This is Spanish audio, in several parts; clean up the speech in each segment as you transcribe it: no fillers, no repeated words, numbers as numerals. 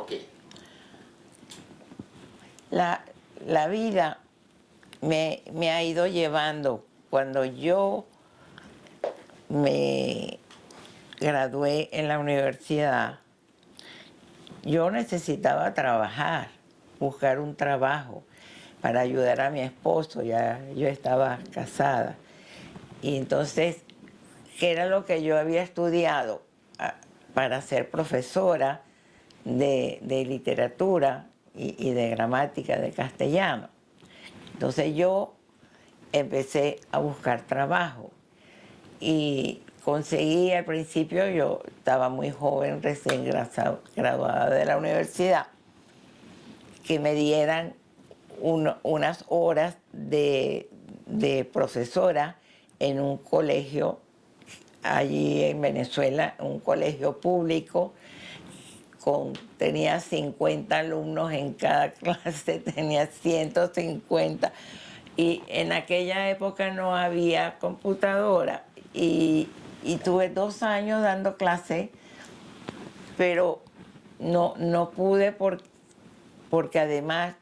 ¿Por qué? La vida me ha ido llevando. Cuando yo me gradué en la universidad, yo necesitaba trabajar, buscar un trabajo para ayudar a mi esposo. Ya yo estaba casada. Y entonces, ¿qué era lo que yo había estudiado? Para ser profesora de literatura y de gramática de castellano. Entonces yo empecé a buscar trabajo y conseguí al principio, yo estaba muy joven, recién graduada de la universidad, que me dieran unas horas de profesora en un colegio allí en Venezuela, un colegio público. Tenía 50 alumnos en cada clase, tenía 150. Y en aquella época no había computadora. Y tuve 2 años dando clase, pero no pude porque además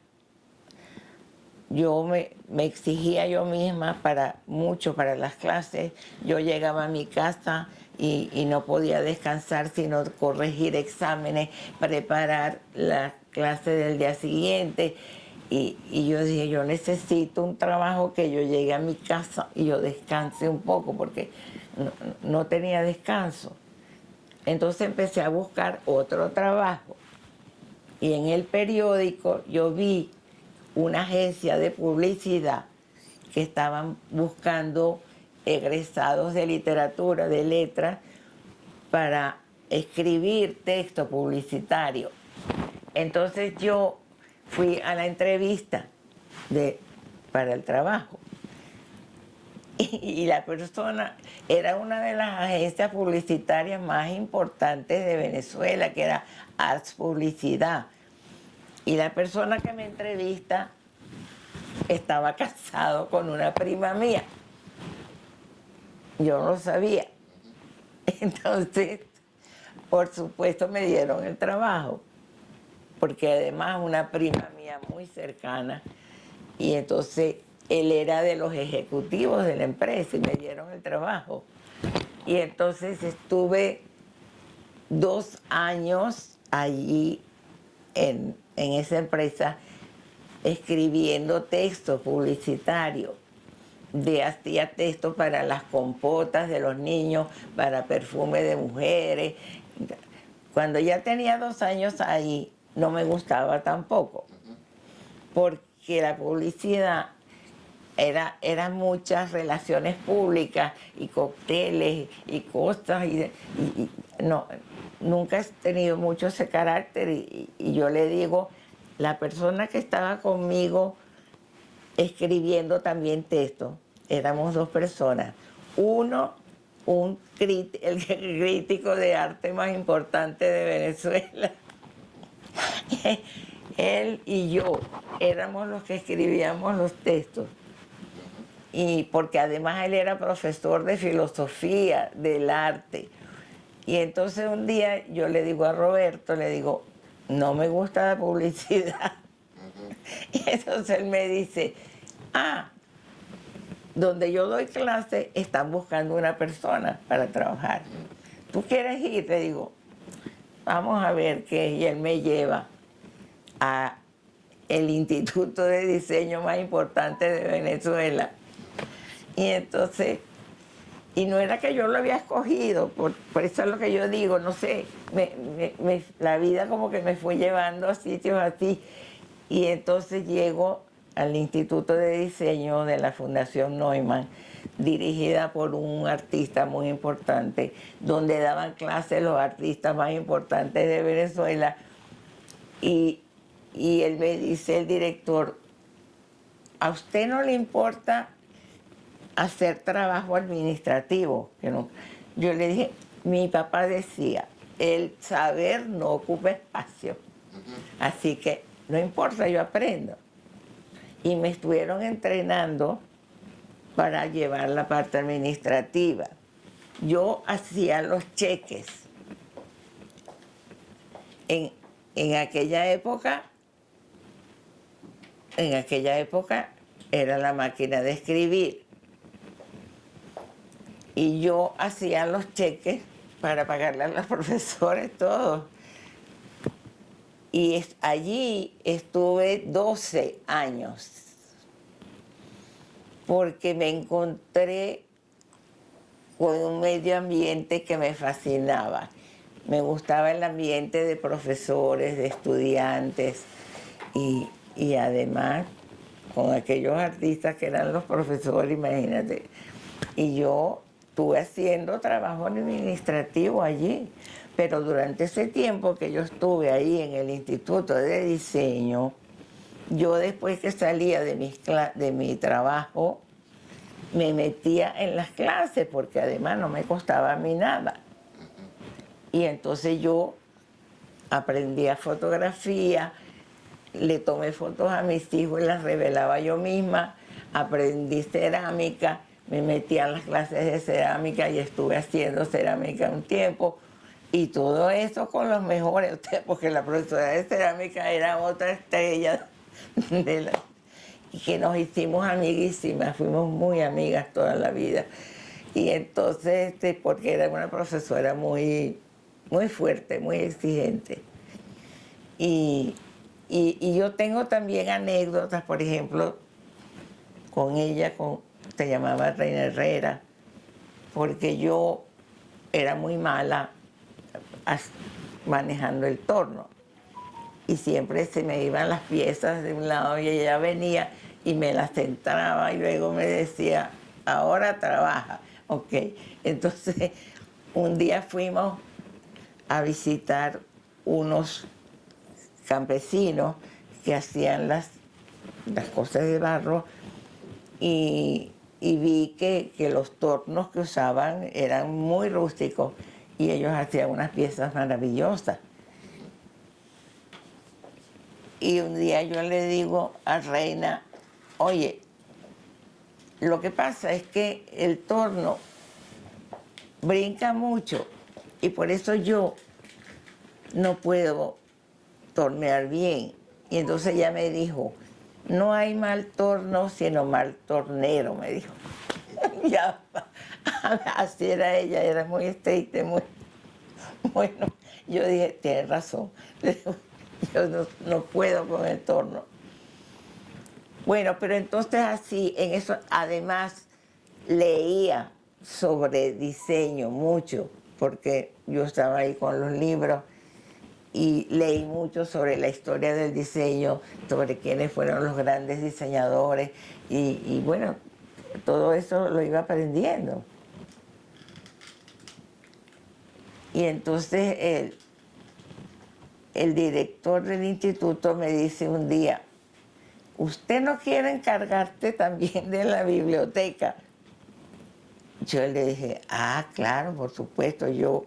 yo me exigía yo misma mucho para las clases. Yo llegaba a mi casa y no podía descansar sino corregir exámenes, preparar la clase del día siguiente. Y yo dije, yo necesito un trabajo que yo llegue a mi casa y yo descanse un poco porque no tenía descanso. Entonces empecé a buscar otro trabajo. Y en el periódico yo vi una agencia de publicidad que estaban buscando egresados de literatura, de letras, para escribir texto publicitario. Entonces yo fui a la entrevista para el trabajo. Y la persona era una de las agencias publicitarias más importantes de Venezuela, que era Arts Publicidad. Y la persona que me entrevista estaba casado con una prima mía. Yo no lo sabía. Entonces, por supuesto, me dieron el trabajo, porque además una prima mía muy cercana, y entonces él era de los ejecutivos de la empresa y me dieron el trabajo. Y entonces estuve 2 años allí en esa empresa escribiendo textos publicitarios. Hacía textos para las compotas de los niños, para perfume de mujeres. Cuando ya tenía 2 años ahí, no me gustaba tampoco, porque la publicidad eran muchas relaciones públicas y cócteles y cosas. No, nunca he tenido mucho ese carácter y yo le digo, la persona que estaba conmigo escribiendo también texto, éramos 2 personas. Uno, el crítico de arte más importante de Venezuela. Él y yo éramos los que escribíamos los textos. Y porque además él era profesor de filosofía del arte. Y entonces un día yo le digo a Roberto, le digo, no me gusta la publicidad. Y entonces él me dice, donde yo doy clase están buscando una persona para trabajar. ¿Tú quieres ir? Le digo, vamos a ver qué es. Y él me lleva a el instituto de diseño más importante de Venezuela. Y entonces, y no era que yo lo había escogido, por eso es lo que yo digo, no sé, la vida como que me fue llevando a sitios así. Y entonces llego al Instituto de Diseño de la Fundación Neumann, dirigida por un artista muy importante, donde daban clases los artistas más importantes de Venezuela. Y él me dice, el director, ¿a usted no le importa hacer trabajo administrativo? Yo le dije, mi papá decía, el saber no ocupa espacio, así que no importa, yo aprendo. Y me estuvieron entrenando para llevar la parte administrativa. Yo hacía los cheques. en aquella época, era la máquina de escribir. Y yo hacía los cheques para pagarle a los profesores todos. Y allí estuve 12 años, porque me encontré con un medio ambiente que me fascinaba. Me gustaba el ambiente de profesores, de estudiantes y además con aquellos artistas que eran los profesores, imagínate. Y yo estuve haciendo trabajo administrativo allí, pero durante ese tiempo que yo estuve ahí en el Instituto de Diseño, yo después que salía de mi trabajo, me metía en las clases, porque además no me costaba a mí nada. Y entonces yo aprendía fotografía, le tomé fotos a mis hijos y las revelaba yo misma, aprendí cerámica, me metí a las clases de cerámica y estuve haciendo cerámica un tiempo, y todo eso con los mejores, porque la profesora de cerámica era otra estrella y que nos hicimos amiguísimas, fuimos muy amigas toda la vida. Y entonces, porque era una profesora muy fuerte, muy exigente. Y yo tengo también anécdotas, por ejemplo, con ella, se llamaba Reina Herrera, porque yo era muy mala manejando el torno. Y siempre se me iban las piezas de un lado y ella venía y me las centraba y luego me decía, ahora trabaja. Ok, entonces un día fuimos a visitar unos campesinos que hacían las cosas de barro y vi que los tornos que usaban eran muy rústicos y ellos hacían unas piezas maravillosas. Y un día yo le digo a Reina, oye, lo que pasa es que el torno brinca mucho y por eso yo no puedo tornear bien. Y entonces ella me dijo, no hay mal torno, sino mal tornero, me dijo. Ya, así era ella, era muy estricta, muy bueno. Yo dije, tienes razón, yo no puedo con el torno. Bueno, pero entonces así, en eso, además leía sobre diseño mucho, porque yo estaba ahí con los libros y leí mucho sobre la historia del diseño, sobre quiénes fueron los grandes diseñadores y bueno, todo eso lo iba aprendiendo. Y entonces el director del instituto me dice un día, ¿usted no quiere encargarte también de la biblioteca? Yo le dije, ah, claro, por supuesto, yo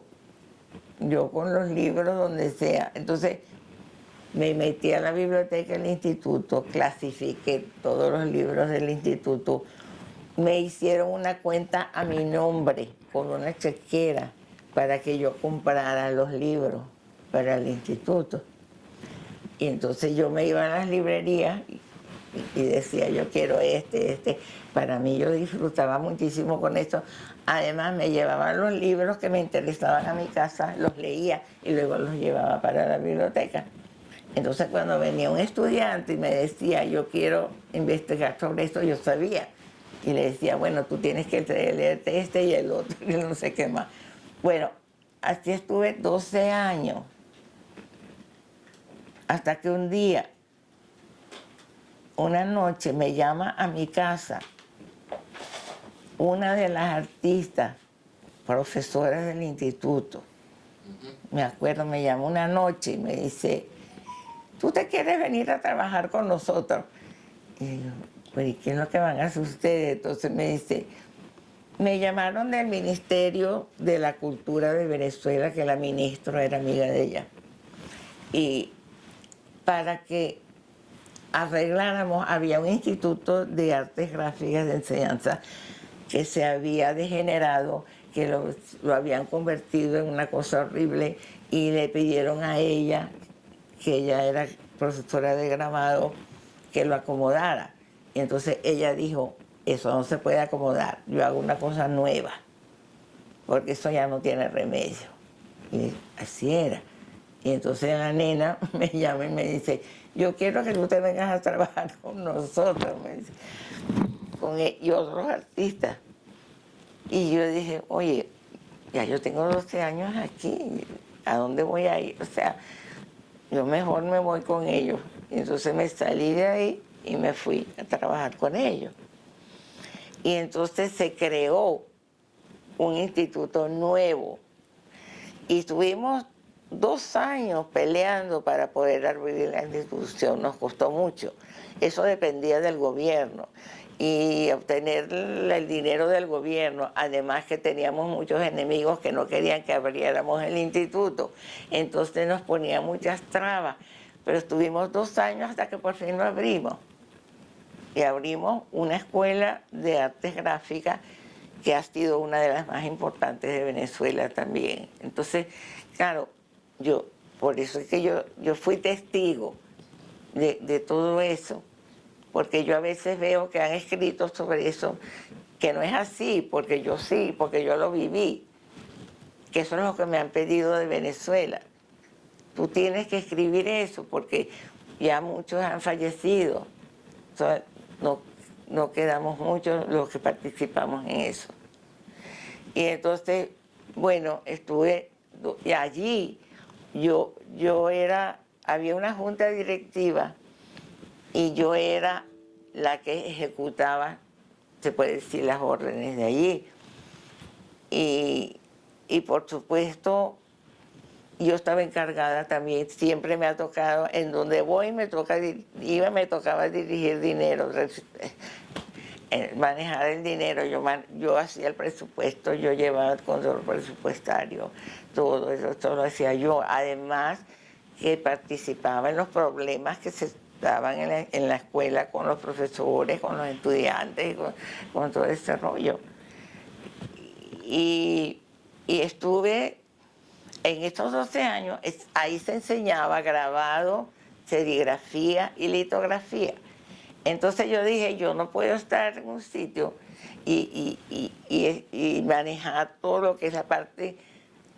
con los libros donde sea. Entonces me metí a la biblioteca del instituto, clasifiqué todos los libros del instituto, me hicieron una cuenta a mi nombre con una chequera para que yo comprara los libros para el instituto. Y entonces yo me iba a las librerías y decía, yo quiero este. Para mí yo disfrutaba muchísimo con esto. Además me llevaban los libros que me interesaban a mi casa, los leía y luego los llevaba para la biblioteca. Entonces cuando venía un estudiante y me decía, yo quiero investigar sobre esto, yo sabía. Y le decía, bueno, tú tienes que leerte este y el otro y no sé qué más. Bueno, así estuve 12 años. Hasta que un día, una noche, me llama a mi casa una de las artistas, profesoras del instituto. Me acuerdo, me llamó una noche y me dice, ¿tú te quieres venir a trabajar con nosotros? Y digo, ¿pero y qué es lo que van a hacer ustedes? Entonces me dice, me llamaron del Ministerio de la Cultura de Venezuela, que la ministra era amiga de ella, y para que arregláramos, había un instituto de artes gráficas de enseñanza que se había degenerado, que lo habían convertido en una cosa horrible y le pidieron a ella que ella era profesora de grabado, que lo acomodara. Y entonces ella dijo, eso no se puede acomodar, yo hago una cosa nueva, porque eso ya no tiene remedio. Y así era. Y entonces la nena me llama y me dice, yo quiero que tú te vengas a trabajar con nosotros, me dice, y otros artistas. Y yo dije, oye, ya yo tengo 12 años aquí, ¿a dónde voy a ir? O sea, yo mejor me voy con ellos. Y entonces me salí de ahí y me fui a trabajar con ellos. Y entonces se creó un instituto nuevo. Y estuvimos 2 años peleando para poder abrir la institución, nos costó mucho. Eso dependía del gobierno. Y obtener el dinero del gobierno, además que teníamos muchos enemigos que no querían que abriéramos el instituto. Entonces nos ponía muchas trabas. Pero estuvimos 2 años hasta que por fin lo abrimos. Y abrimos una escuela de artes gráficas que ha sido una de las más importantes de Venezuela también. Entonces, claro, por eso es que yo fui testigo de todo eso, porque yo a veces veo que han escrito sobre eso, que no es así, porque yo sí, porque yo lo viví, que eso es lo que me han pedido de Venezuela. Tú tienes que escribir eso, porque ya muchos han fallecido. Entonces, no quedamos muchos los que participamos en eso. Y entonces, bueno, estuve, y allí había una junta directiva y yo era la que ejecutaba, se puede decir, las órdenes de allí. Y por supuesto, yo estaba encargada también, siempre me ha tocado, en donde voy me tocaba dirigir dinero, manejar el dinero, yo hacía el presupuesto, yo llevaba el control presupuestario, todo eso lo hacía yo. Además que participaba en los problemas que se daban en la escuela con los profesores, con los estudiantes, con todo ese rollo. Y estuve en estos 12 años, ahí se enseñaba grabado, serigrafía y litografía. Entonces yo dije, yo no puedo estar en un sitio y manejar todo lo que es la parte,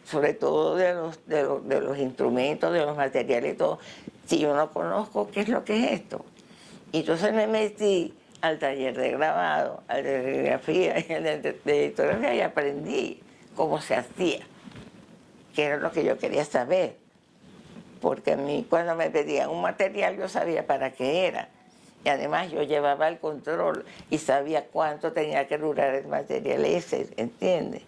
sobre todo de los instrumentos, de los materiales y todo, si yo no conozco qué es lo que es esto. Y entonces me metí al taller de grabado, al de serigrafía y al de litografía y aprendí cómo se hacía, que era lo que yo quería saber. Porque a mí cuando me pedían un material yo sabía para qué era. Y además yo llevaba el control y sabía cuánto tenía que durar el material ese, ¿entiendes?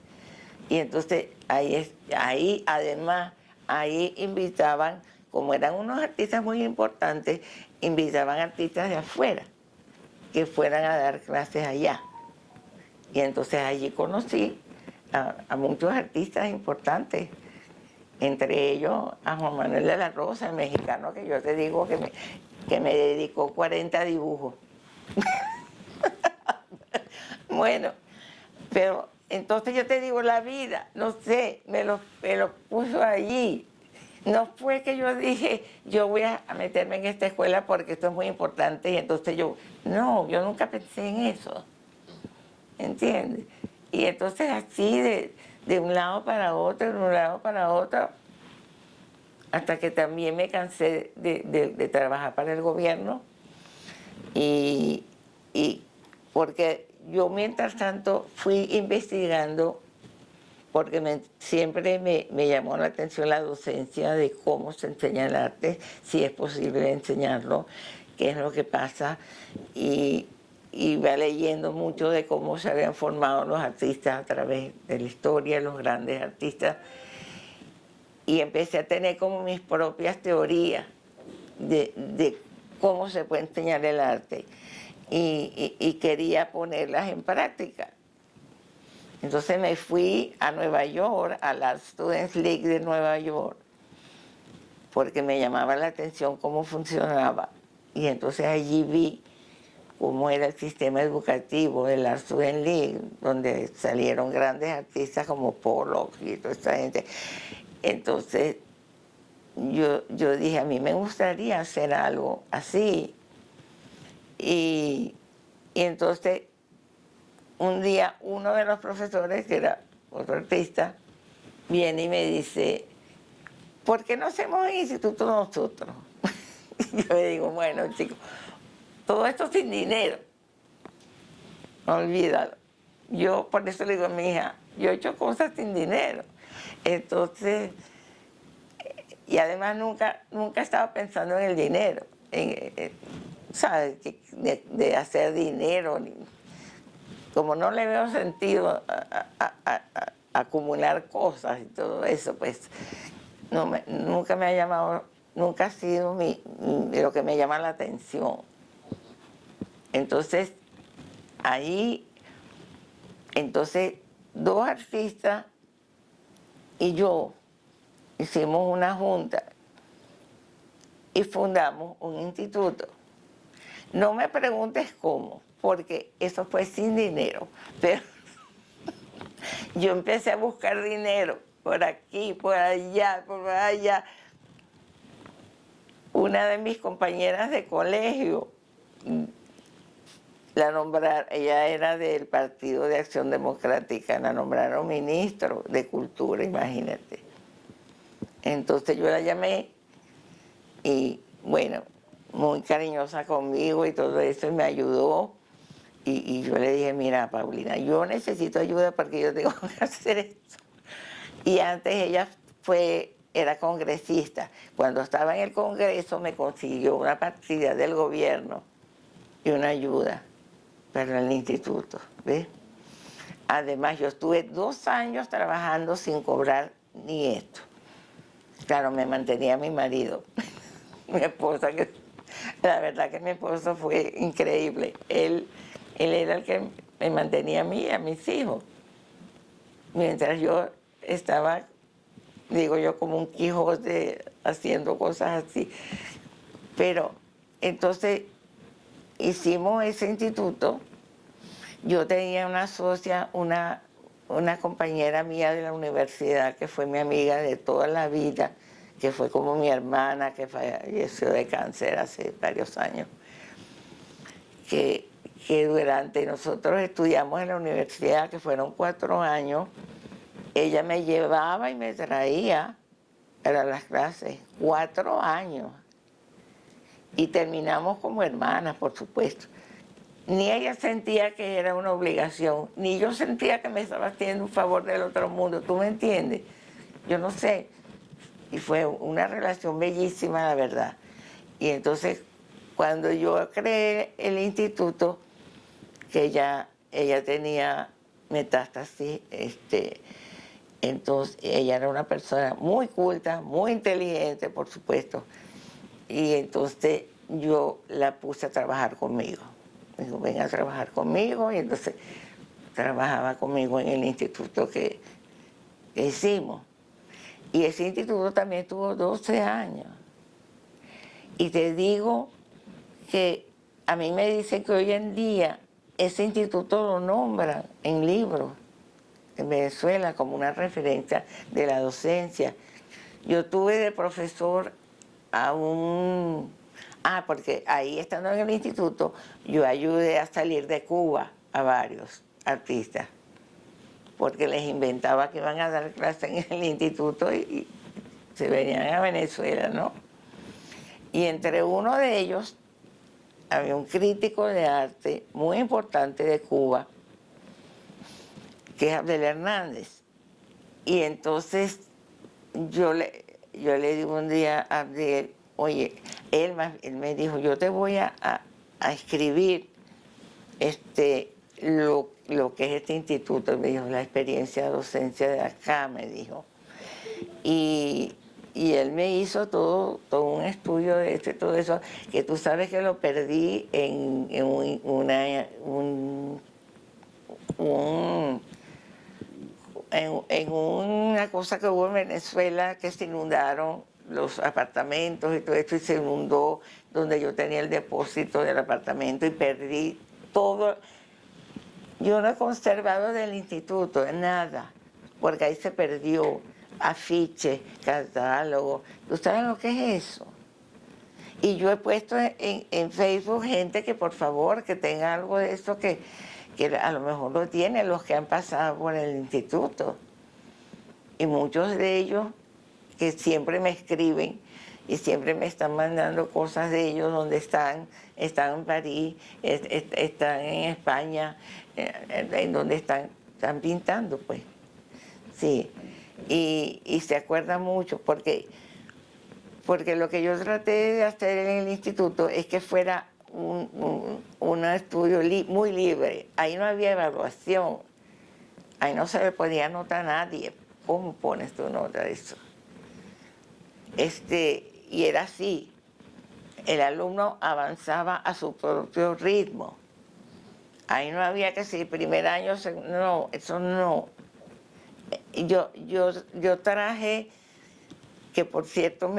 Y entonces además, ahí invitaban, como eran unos artistas muy importantes, invitaban artistas de afuera que fueran a dar clases allá. Y entonces allí conocí a muchos artistas importantes, entre ellos a Juan Manuel de la Rosa, el mexicano que yo te digo que me dedicó 40 dibujos. Bueno, pero entonces yo te digo, la vida, no sé, me lo puso allí. No fue que yo dije, yo voy a meterme en esta escuela porque esto es muy importante y entonces yo nunca pensé en eso, ¿entiendes? Y entonces así de un lado para otro, de un lado para otro, hasta que también me cansé de trabajar para el gobierno y porque yo mientras tanto fui investigando, porque siempre me llamó la atención la docencia de cómo se enseña el arte, si es posible enseñarlo, qué es lo que pasa, y iba leyendo mucho de cómo se habían formado los artistas a través de la historia, los grandes artistas, y empecé a tener como mis propias teorías de cómo se puede enseñar el arte, y quería ponerlas en práctica. Entonces me fui a Nueva York, a la Students League de Nueva York, porque me llamaba la atención cómo funcionaba. Y entonces allí vi cómo era el sistema educativo de la Student League, donde salieron grandes artistas como Pollock y toda esta gente. Entonces yo dije, a mí me gustaría hacer algo así. Y entonces, un día, uno de los profesores, que era otro artista, viene y me dice, ¿por qué no hacemos el instituto nosotros? Y yo le digo, bueno, chicos, todo esto sin dinero, olvídalo. Yo por eso le digo a mi hija, yo he hecho cosas sin dinero. Entonces, y además nunca estaba pensando en el dinero, ¿sabes? De hacer dinero. Como no le veo sentido a acumular cosas y todo eso, pues nunca me ha llamado, nunca ha sido lo que me llama la atención. Entonces, dos artistas y yo hicimos una junta y fundamos un instituto. No me preguntes cómo, porque eso fue sin dinero, pero yo empecé a buscar dinero por aquí, por allá, por allá. Una de mis compañeras de colegio la nombraron, ella era del Partido de Acción Democrática, la nombraron ministro de Cultura, imagínate. Entonces yo la llamé y bueno, muy cariñosa conmigo y todo eso, y me ayudó. Y yo le dije, mira, Paulina, yo necesito ayuda porque yo tengo que hacer esto. Y antes ella era congresista. Cuando estaba en el Congreso me consiguió una partida del gobierno y una ayuda para el instituto, ¿ves? Además, yo estuve 2 años trabajando sin cobrar ni esto. Claro, me mantenía mi marido, mi esposa, que la verdad que mi esposo fue increíble. Él era el que me mantenía a mí y a mis hijos. Mientras yo estaba, digo yo, como un Quijote haciendo cosas así. Pero entonces hicimos ese instituto. Yo tenía una socia, una compañera mía de la universidad que fue mi amiga de toda la vida, que fue como mi hermana, que falleció de cáncer hace varios años, que durante nosotros estudiamos en la universidad, que fueron 4 años, ella me llevaba y me traía para las clases, 4 años. Y terminamos como hermanas, por supuesto. Ni ella sentía que era una obligación, ni yo sentía que me estaba haciendo un favor del otro mundo, ¿tú me entiendes? Yo no sé. Y fue una relación bellísima, la verdad. Y entonces, cuando yo creé el instituto, que ella tenía metástasis, entonces ella era una persona muy culta, muy inteligente, por supuesto. Y entonces yo la puse a trabajar conmigo. Me dijo, ven a trabajar conmigo. Y entonces trabajaba conmigo en el instituto que hicimos. Y ese instituto también tuvo 12 años. Y te digo que a mí me dicen que hoy en día ese instituto lo nombran en libros en Venezuela como una referencia de la docencia. Yo tuve de profesor a porque ahí estando en el instituto, yo ayudé a salir de Cuba a varios artistas, porque les inventaba que iban a dar clases en el instituto y se venían a Venezuela, ¿no? Y entre uno de ellos había un crítico de arte muy importante de Cuba, que es Abdel Hernández. Y entonces yo le digo un día a Abdel, oye, él me dijo, yo te voy a escribir lo que es este instituto. Me dijo, la experiencia de docencia de acá, me dijo. Y él me hizo todo un estudio de todo eso, que tú sabes que lo perdí en una cosa que hubo en Venezuela, que se inundaron los apartamentos y todo esto, y se inundó donde yo tenía el depósito del apartamento y perdí todo. Yo no he conservado del instituto nada, porque ahí se perdió. afiches, catálogos. ¿Tú sabes lo que es eso? Y yo he puesto en Facebook gente que por favor, que tenga algo de eso que a lo mejor lo tienen los que han pasado por el instituto. Y muchos de ellos que siempre me escriben y siempre me están mandando cosas de ellos donde están en París, están en España, en donde están pintando, pues. Sí, y se acuerdan mucho porque lo que yo traté de hacer en el instituto es que fuera un estudio muy libre. Ahí no había evaluación, ahí no se le podía anotar a nadie. ¿Cómo pones tu nota de eso? Y era así, el alumno avanzaba a su propio ritmo. Ahí no había que si primer año, no, eso no. Yo traje, que por cierto,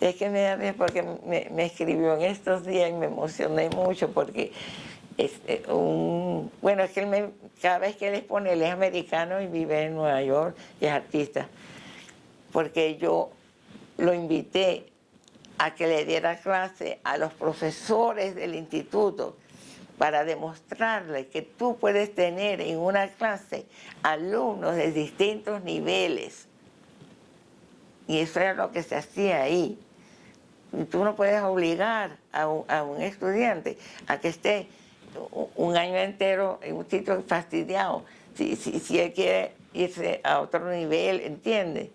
es que me da bien porque me escribió en estos días y me emocioné mucho porque bueno, es que cada vez que él expone, él es americano y vive en Nueva York y es artista, porque yo lo invité a que le diera clase a los profesores del instituto para demostrarles que tú puedes tener en una clase alumnos de distintos niveles. Y eso era lo que se hacía ahí. Y tú no puedes obligar a un estudiante a que esté un año entero en un sitio fastidiado, si él quiere irse a otro nivel, ¿entiendes?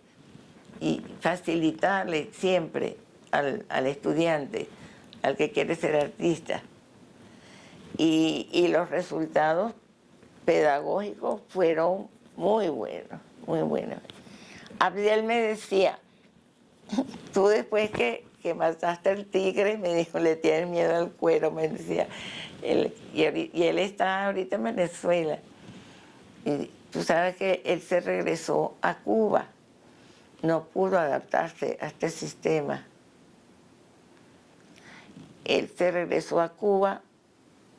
Y facilitarle siempre al estudiante, al que quiere ser artista. Y los resultados pedagógicos fueron muy buenos, muy buenos. Abdiel me decía, tú después que mataste al tigre, me dijo, le tienes miedo al cuero, me decía. Y él está ahorita en Venezuela. Y tú sabes que él se regresó a Cuba. No pudo adaptarse a este sistema. Él se regresó a Cuba,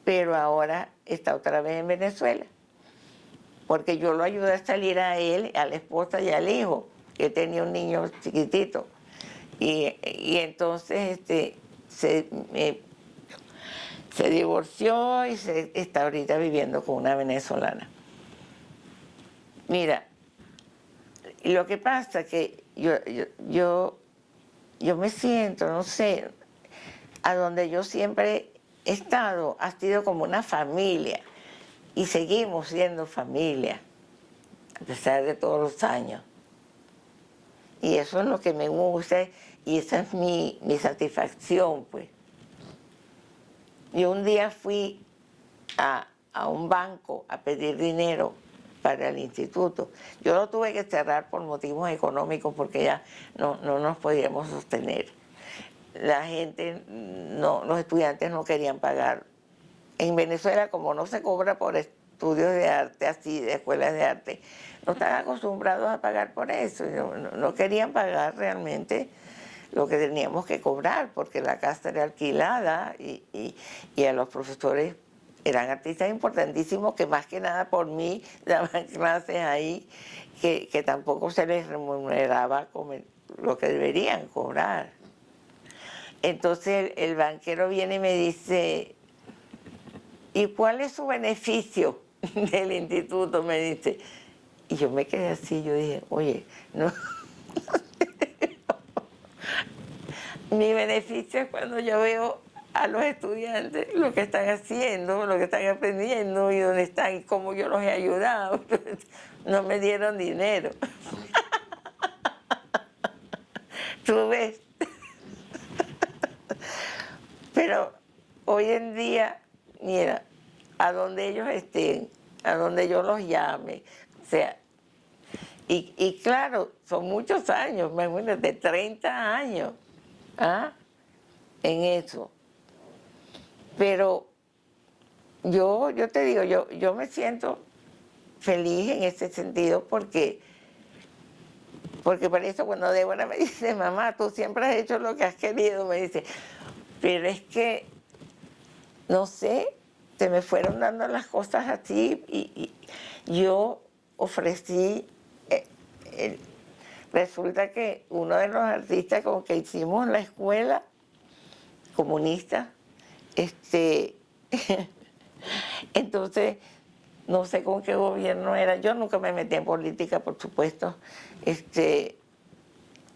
pero ahora está otra vez en Venezuela. Porque yo lo ayudé a salir a él, a la esposa y al hijo, que tenía un niño chiquitito. Y entonces se divorció y está ahorita viviendo con una venezolana. Mira, lo que pasa es que yo me siento, no sé, a donde yo siempre he estado, ha sido como una familia. Y seguimos siendo familia, a pesar de todos los años. Y eso es lo que me gusta y esa es mi satisfacción, pues. Yo un día fui a un banco a pedir dinero para el instituto. Yo lo tuve que cerrar por motivos económicos porque ya no nos podíamos sostener. La gente, los estudiantes no querían pagar. En Venezuela, como no se cobra por estudios de arte, así, de escuelas de arte, no están acostumbrados a pagar por eso. No querían pagar realmente lo que teníamos que cobrar, porque la casa era alquilada y a los profesores eran artistas importantísimos que más que nada por mí daban clases ahí, que tampoco se les remuneraba como lo que deberían cobrar. Entonces el banquero viene y me dice, ¿y cuál es su beneficio del instituto? Me dice. Y yo me quedé así, yo dije, oye, no. Mi beneficio es cuando yo veo a los estudiantes lo que están haciendo, lo que están aprendiendo y dónde están y cómo yo los he ayudado. No me dieron dinero. ¿Tú ves? Pero hoy en día, mira, a donde ellos estén, a donde yo los llame, o sea, y claro, son muchos años, me imagino, de 30 años, en eso. Pero yo te digo, yo me siento feliz en ese sentido porque por eso cuando Débora me dice, mamá, tú siempre has hecho lo que has querido, me dice, pero es que, no sé, se me fueron dando las cosas así y yo ofrecí resulta que uno de los artistas con que hicimos la escuela comunista, entonces, no sé con qué gobierno era, yo nunca me metí en política, por supuesto,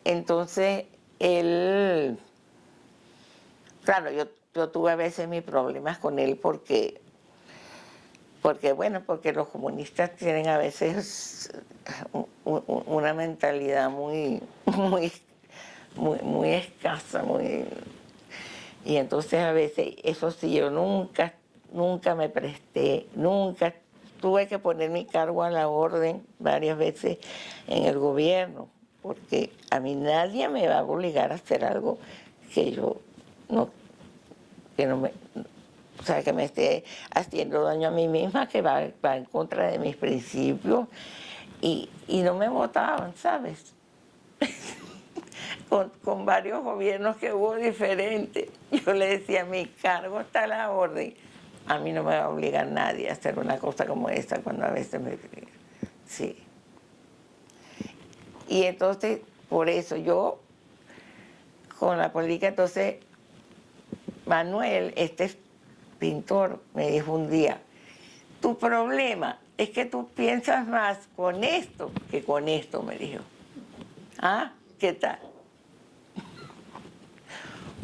entonces él, claro, yo tuve a veces mis problemas con él porque los comunistas tienen a veces una mentalidad muy escasa, y entonces a veces, eso sí, yo nunca me presté, nunca tuve que poner mi cargo a la orden varias veces en el gobierno, porque a mí nadie me va a obligar a hacer algo que yo no, que no me, o sea, que me esté haciendo daño a mí misma, que va en contra de mis principios, y no me votaban, ¿sabes? Con varios gobiernos que hubo diferentes. Yo le decía, mi cargo está a la orden. A mí no me va a obligar nadie a hacer una cosa como esta cuando a veces me piden. Sí. Y entonces, por eso yo, con la política, entonces, Manuel, este pintor, me dijo un día, tu problema es que tú piensas más con esto que con esto, me dijo. ¿Ah? ¿Qué tal?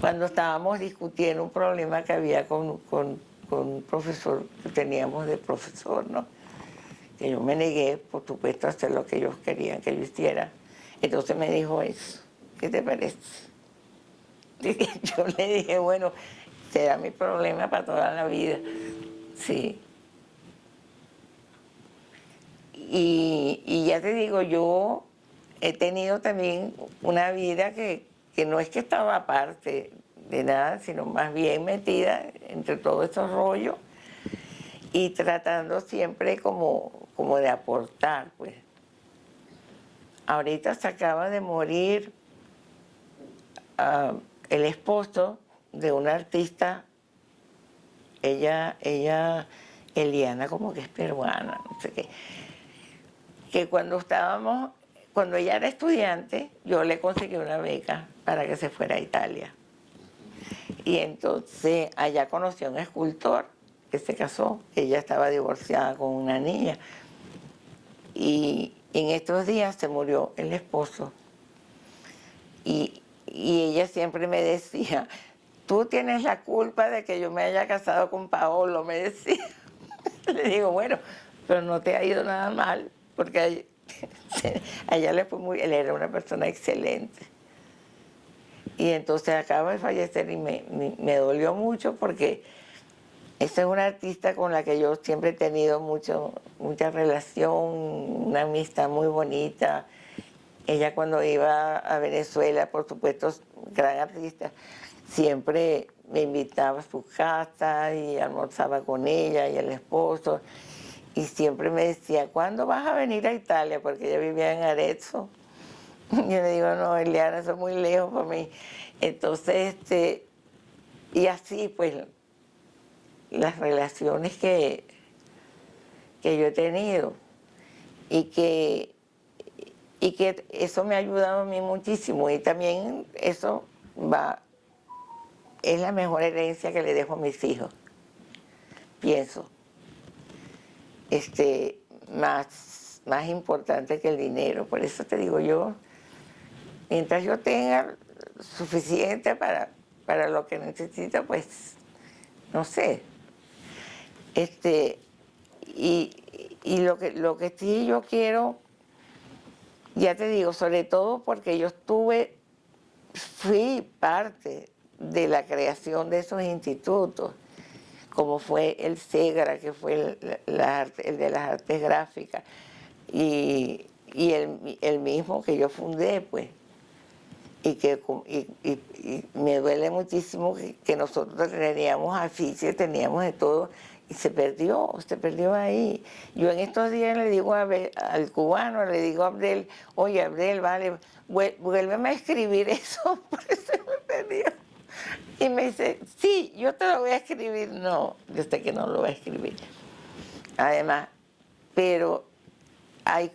Cuando estábamos discutiendo un problema que había con un profesor que teníamos de profesor, ¿no? Que yo me negué, por supuesto, a hacer lo que ellos querían que yo hiciera. Entonces me dijo eso, ¿qué te parece? Y yo le dije, bueno, será mi problema para toda la vida. Sí. Y ya te digo, yo he tenido también una vida que no es que estaba aparte de nada, sino más bien metida entre todos estos rollos y tratando siempre como de aportar, pues. Ahorita se acaba de morir el esposo de una artista, ella, Eliana, como que es peruana, no sé qué, que cuando ella era estudiante, yo le conseguí una beca para que se fuera a Italia. Y entonces allá conoció a un escultor que se casó, ella estaba divorciada con una niña. Y en estos días se murió el esposo. Y ella siempre me decía, tú tienes la culpa de que yo me haya casado con Paolo, me decía. Le digo, bueno, pero no te ha ido nada mal, porque a ella le fue él era una persona excelente. Y entonces acaba de fallecer y me dolió mucho porque esa es una artista con la que yo siempre he tenido mucha relación, una amistad muy bonita. Ella cuando iba a Venezuela, por supuesto, gran artista, siempre me invitaba a su casa y almorzaba con ella y el esposo. Y siempre me decía, ¿cuándo vas a venir a Italia? Porque ella vivía en Arezzo. Yo le digo, no, Eliana, eso es muy lejos para mí. Entonces, y así, pues, las relaciones que yo he tenido y que eso me ha ayudado a mí muchísimo. Y también eso es la mejor herencia que le dejo a mis hijos, pienso. Más importante que el dinero. Por eso te digo yo, mientras yo tenga suficiente para lo que necesito, pues, no sé. Y lo que sí yo quiero, ya te digo, sobre todo porque yo fui parte de la creación de esos institutos, como fue el SEGRA, que fue el de las artes gráficas, y el mismo que yo fundé, pues. Y me duele muchísimo que nosotros teníamos afiches, teníamos de todo, y se perdió ahí. Yo en estos días le digo al cubano, le digo a Abdel, oye Abdel, vale, vuélveme a escribir eso, porque se me perdió. Y me dice, sí, yo te lo voy a escribir. No, yo sé que no lo voy a escribir. Además, pero hay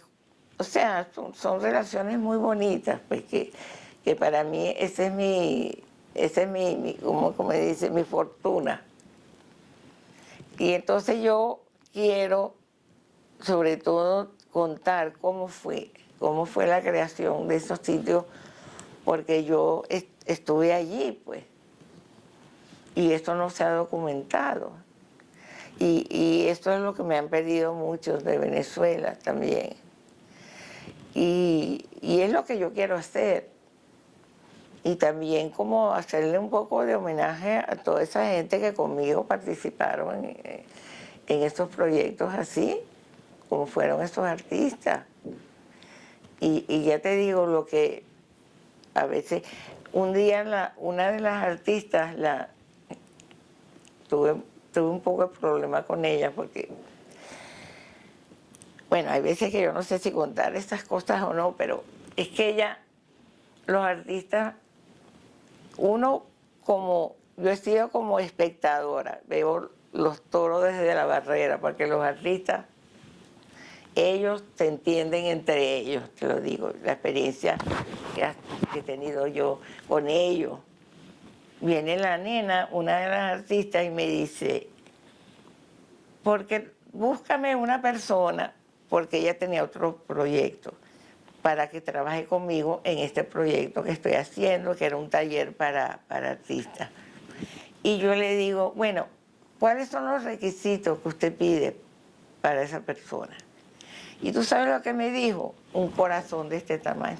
o sea, son relaciones muy bonitas, pues que para mí ese es como dice, mi fortuna. Y entonces yo quiero, sobre todo, contar cómo fue la creación de esos sitios, porque yo estuve allí, pues, y esto no se ha documentado. Y esto es lo que me han pedido muchos de Venezuela también. Y es lo que yo quiero hacer. Y también como hacerle un poco de homenaje a toda esa gente que conmigo participaron en estos proyectos así, como fueron esos artistas. Y ya te digo lo que a veces, un día una de las artistas, tuve un poco de problema con ella porque, bueno, hay veces que yo no sé si contar estas cosas o no, pero es que los artistas, yo he sido como espectadora, veo los toros desde la barrera, porque los artistas, ellos se entienden entre ellos, te lo digo, la experiencia que he tenido yo con ellos. Viene la nena, una de las artistas, y me dice, porque búscame una persona, porque ella tenía otro proyecto, para que trabaje conmigo en este proyecto que estoy haciendo, que era un taller para artistas. Y yo le digo, bueno, ¿cuáles son los requisitos que usted pide para esa persona? Y tú sabes lo que me dijo, un corazón de este tamaño.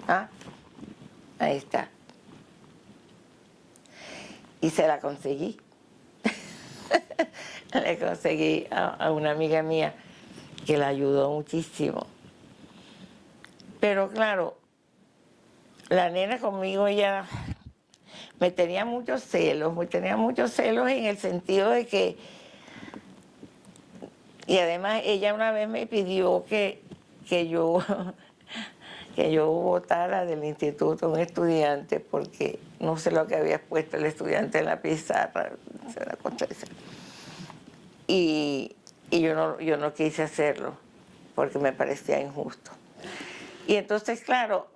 ¿Ah? Ahí está. Y se la conseguí. Le conseguí a una amiga mía que la ayudó muchísimo. Pero claro, la nena conmigo ella me tenía muchos celos en el sentido de que, y además ella una vez me pidió que yo, que yo votara del instituto a un estudiante porque no sé lo que había puesto el estudiante en la pizarra, una cosa esa. Y yo no quise hacerlo porque me parecía injusto. Y entonces, claro,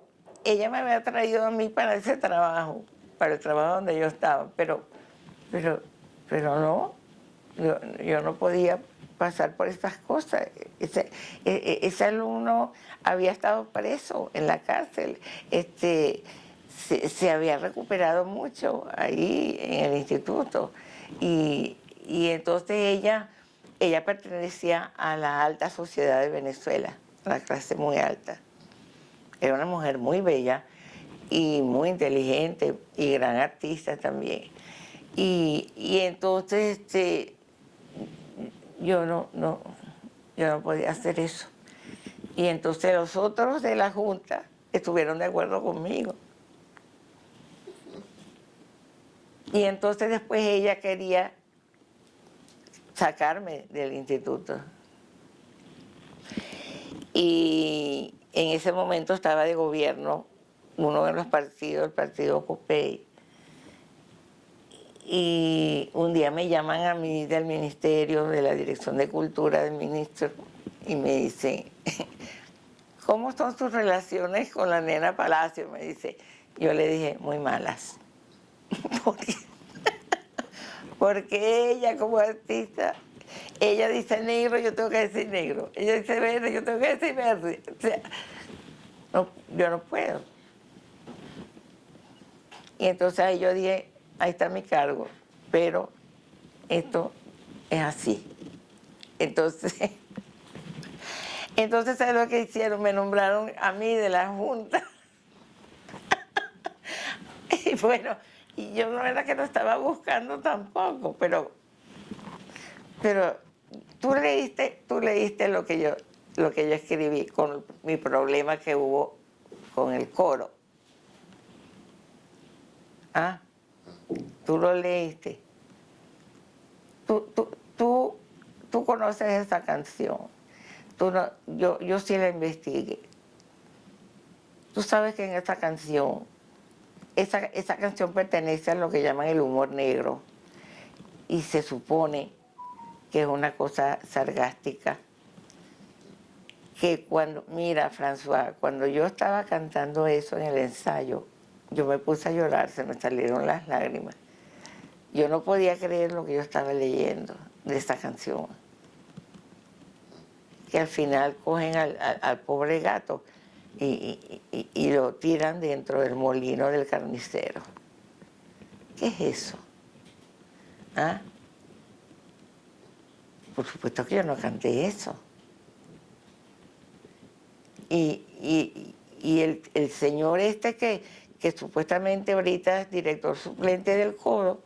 ella me había traído a mí para ese trabajo, para el trabajo donde yo estaba, pero no, yo no podía pasar por estas cosas. Ese alumno había estado preso en la cárcel, se había recuperado mucho ahí en el instituto y entonces ella pertenecía a la alta sociedad de Venezuela, a la clase muy alta. Era una mujer muy bella y muy inteligente y gran artista también. Y entonces yo no podía hacer eso. Y entonces los otros de la Junta estuvieron de acuerdo conmigo. Y entonces después ella quería sacarme del instituto. Y en ese momento estaba de gobierno uno de los partidos, el partido COPEI. Y un día me llaman a mí del ministerio, de la Dirección de Cultura del ministro, y me dicen, ¿cómo son sus relaciones con la nena Palacio? Me dice. Yo le dije, muy malas. Porque ella como artista, ella dice negro, yo tengo que decir negro. Ella dice verde, yo tengo que decir verde. O sea, no, yo no puedo. Y entonces ahí yo dije, ahí está mi cargo, pero esto es así. Entonces, ¿sabes lo que hicieron? Me nombraron a mí de la Junta. Y bueno, y yo no era que lo estaba buscando tampoco, pero tú leíste lo que yo escribí con mi problema que hubo con el coro. ¿Ah? Tú lo leíste. Tú conoces esa canción. Yo sí la investigué. Tú sabes que en esa canción pertenece a lo que llaman el humor negro y se supone que es una cosa sarcástica que cuando, mira, François, cuando yo estaba cantando eso en el ensayo, yo me puse a llorar, se me salieron las lágrimas. Yo no podía creer lo que yo estaba leyendo de esta canción. Que al final cogen al pobre gato y lo tiran dentro del molino del carnicero. ¿Qué es eso? ¿Ah? Por supuesto que yo no canté eso. Y el señor este que supuestamente ahorita es director suplente del coro,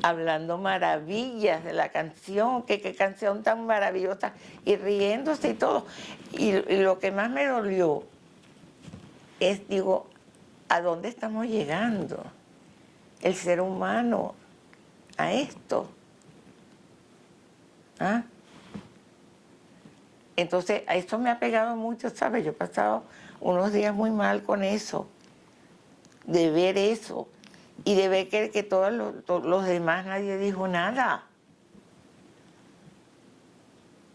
hablando maravillas de la canción, que qué canción tan maravillosa, y riéndose y todo. Y lo que más me dolió es, digo, ¿a dónde estamos llegando? El ser humano, a esto. ¿Ah? Entonces, a esto me ha pegado mucho, ¿sabes? Yo he pasado unos días muy mal con eso, de ver eso, y de ver que todos los demás nadie dijo nada.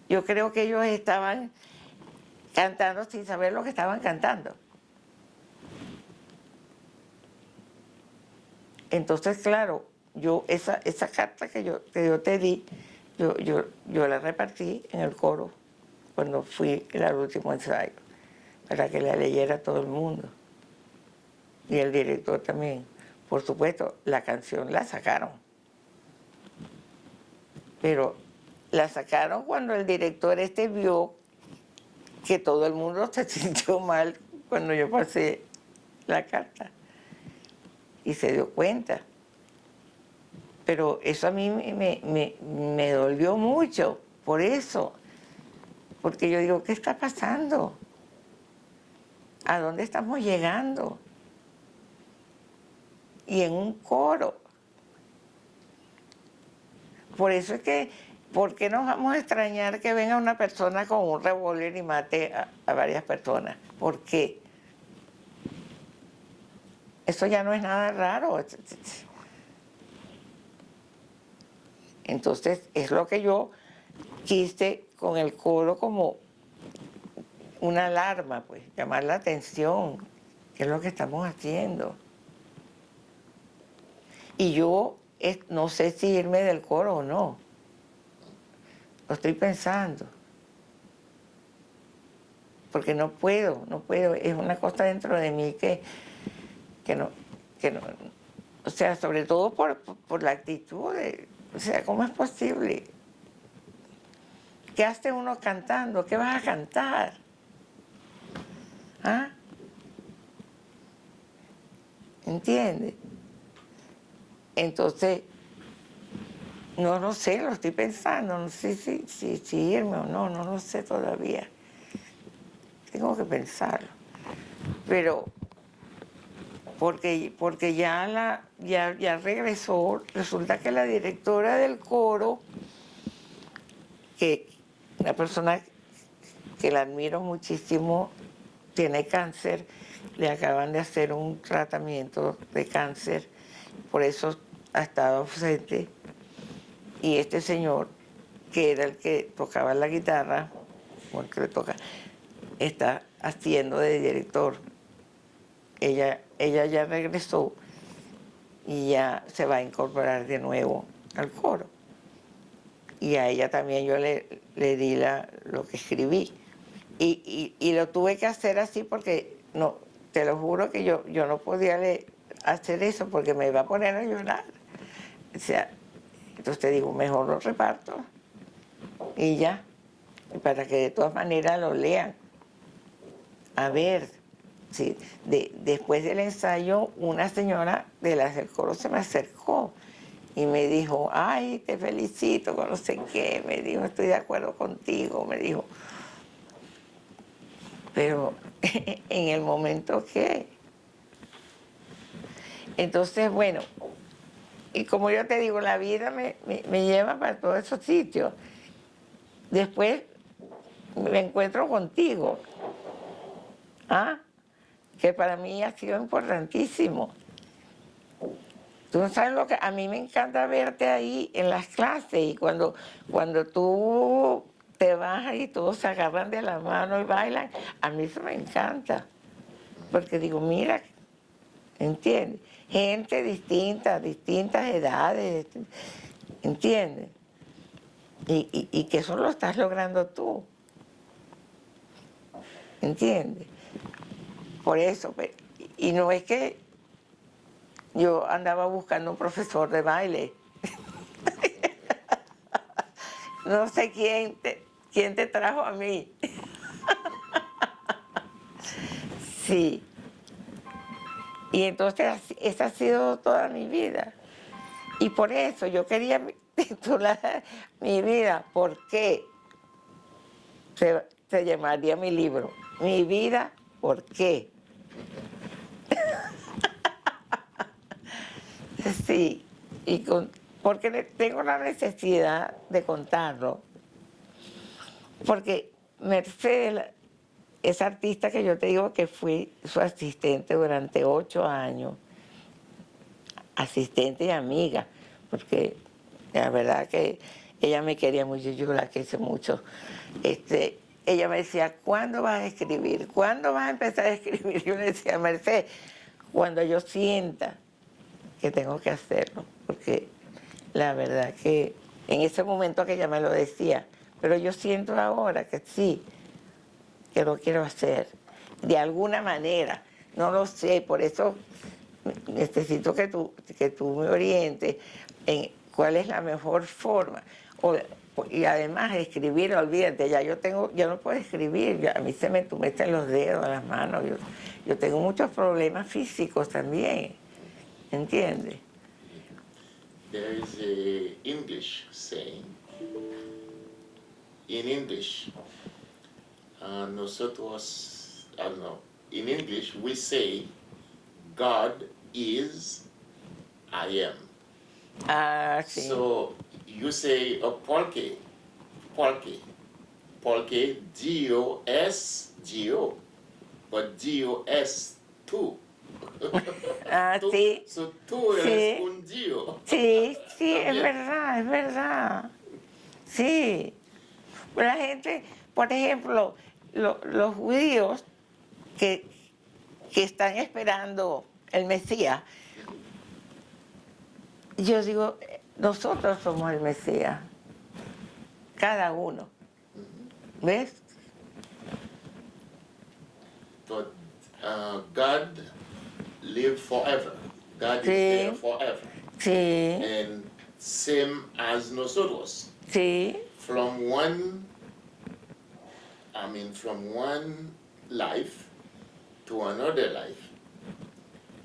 Yo creo que ellos estaban cantando sin saber lo que estaban cantando. Entonces, claro, yo esa carta que yo te di, yo la repartí en el coro cuando fui al último ensayo, para que la leyera todo el mundo. Y el director también. Por supuesto, la canción la sacaron. Pero la sacaron cuando el director vio que todo el mundo se sintió mal cuando yo pasé la carta. Y se dio cuenta. Pero eso a mí me dolió mucho, por eso. Porque yo digo, ¿qué está pasando? ¿A dónde estamos llegando? Y en un coro. Por eso es que, ¿por qué nos vamos a extrañar que venga una persona con un revólver y mate a varias personas? ¿Por qué? Eso ya no es nada raro. Entonces, es lo que yo quise con el coro como una alarma, pues, llamar la atención, qué es lo que estamos haciendo. Y yo no sé si irme del coro o no. Lo estoy pensando. Porque no puedo. Es una cosa dentro de mí que no, o sea, sobre todo por la actitud o sea, ¿cómo es posible? ¿Qué hace uno cantando? ¿Qué vas a cantar? ¿Ah? ¿Entiendes? Entonces, no lo sé, lo estoy pensando, no sé si irme o no lo sé todavía. Tengo que pensarlo. Pero porque ya regresó, resulta que la directora del coro, que una persona que la admiro muchísimo, tiene cáncer, le acaban de hacer un tratamiento de cáncer, por eso ha estado ausente. Y este señor, que era el que tocaba la guitarra, o el que le toca, está haciendo de director. Ella ya regresó y ya se va a incorporar de nuevo al coro. Y a ella también yo le di lo que escribí. Y lo tuve que hacer así porque, no, te lo juro que yo no podía hacer eso porque me iba a poner a llorar. O sea, entonces te digo, mejor lo reparto y ya, para que de todas maneras lo lean. A ver, sí, después del ensayo, una señora de las del coro se me acercó y me dijo, ay, te felicito, con no sé qué, me dijo, estoy de acuerdo contigo, me dijo. Pero en el momento que... Entonces, bueno, y como yo te digo, la vida me lleva para todos esos sitios. Después me encuentro contigo, ¿ah? Que para mí ha sido importantísimo. Tú no sabes lo que... A mí me encanta verte ahí en las clases y cuando tú te bajas y todos se agarran de la mano y bailan. A mí eso me encanta, porque digo, mira, ¿entiendes? Gente distinta, distintas edades, ¿entiendes? Y que eso lo estás logrando tú, ¿entiendes? Por eso, y no es que yo andaba buscando un profesor de baile. No sé quién te trajo a mí. Sí. Y entonces esa ha sido toda mi vida. Y por eso yo quería titular mi vida. ¿Por qué? Se llamaría mi libro. Mi vida, ¿por qué? Sí. Porque tengo la necesidad de contarlo. Porque Mercedes, esa artista que yo te digo que fui su asistente durante 8 años, asistente y amiga, porque la verdad que ella me quería mucho, yo la quise mucho. Ella me decía, ¿cuándo vas a escribir? ¿Cuándo vas a empezar a escribir? Yo le decía, Mercedes, cuando yo sienta que tengo que hacerlo, porque la verdad que en ese momento que ella me lo decía, pero yo siento ahora que sí, que lo quiero hacer, de alguna manera, no lo sé, por eso necesito que tú me orientes en cuál es la mejor forma. Y además escribir, olvídate, ya no puedo escribir, a mí se me entumecen los dedos, las manos, yo tengo muchos problemas físicos también, ¿entiendes? There is a English saying, in English, nosotros, I don't know, in English we say, God is, I am. Ah, sí. So you say a porque, Dios, but Dios tú. Ah, sí. So tú eres un Dios. Sí, sí, es También. verdad, es verdad. Sí. La gente, por ejemplo, los judíos que están esperando el Mesías, yo digo, nosotros somos el Mesías, cada uno. ¿Ves? But God live forever. God is Sí. there forever. Sí, And same as nosotros. sí, From one life to another life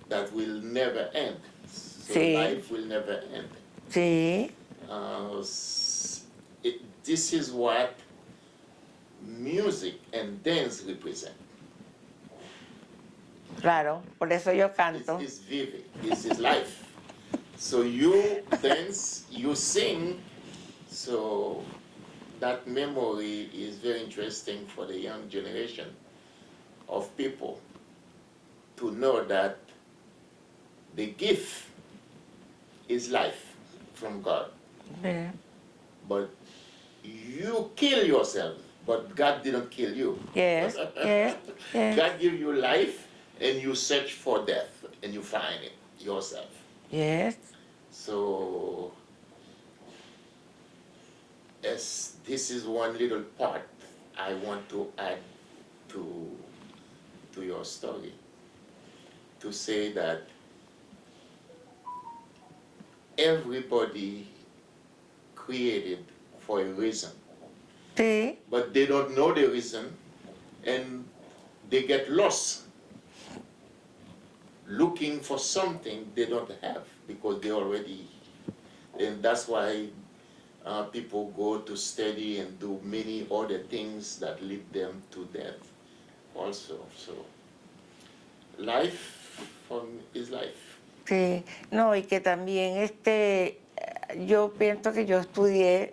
that will never end. So Sí. life will never end. sí, This is what music and dance represent. claro, por eso yo canto. It's vivid. This is life. So you dance, you sing, so that memory is very interesting for the young generation of people to know that the gift is life from God. Sí. But you kill yourself, but God didn't kill you. Yes, yes, yes, God give you life and you search for death and you find it yourself. yes. So this is one little part I want to add to your story, to say that everybody created for a reason, Sí, but they don't know the reason and they get lost looking for something they don't have because they already, and that's why people go to study and do many other things that lead them to death also. So life is life. sí. No, y que también yo pienso que yo estudié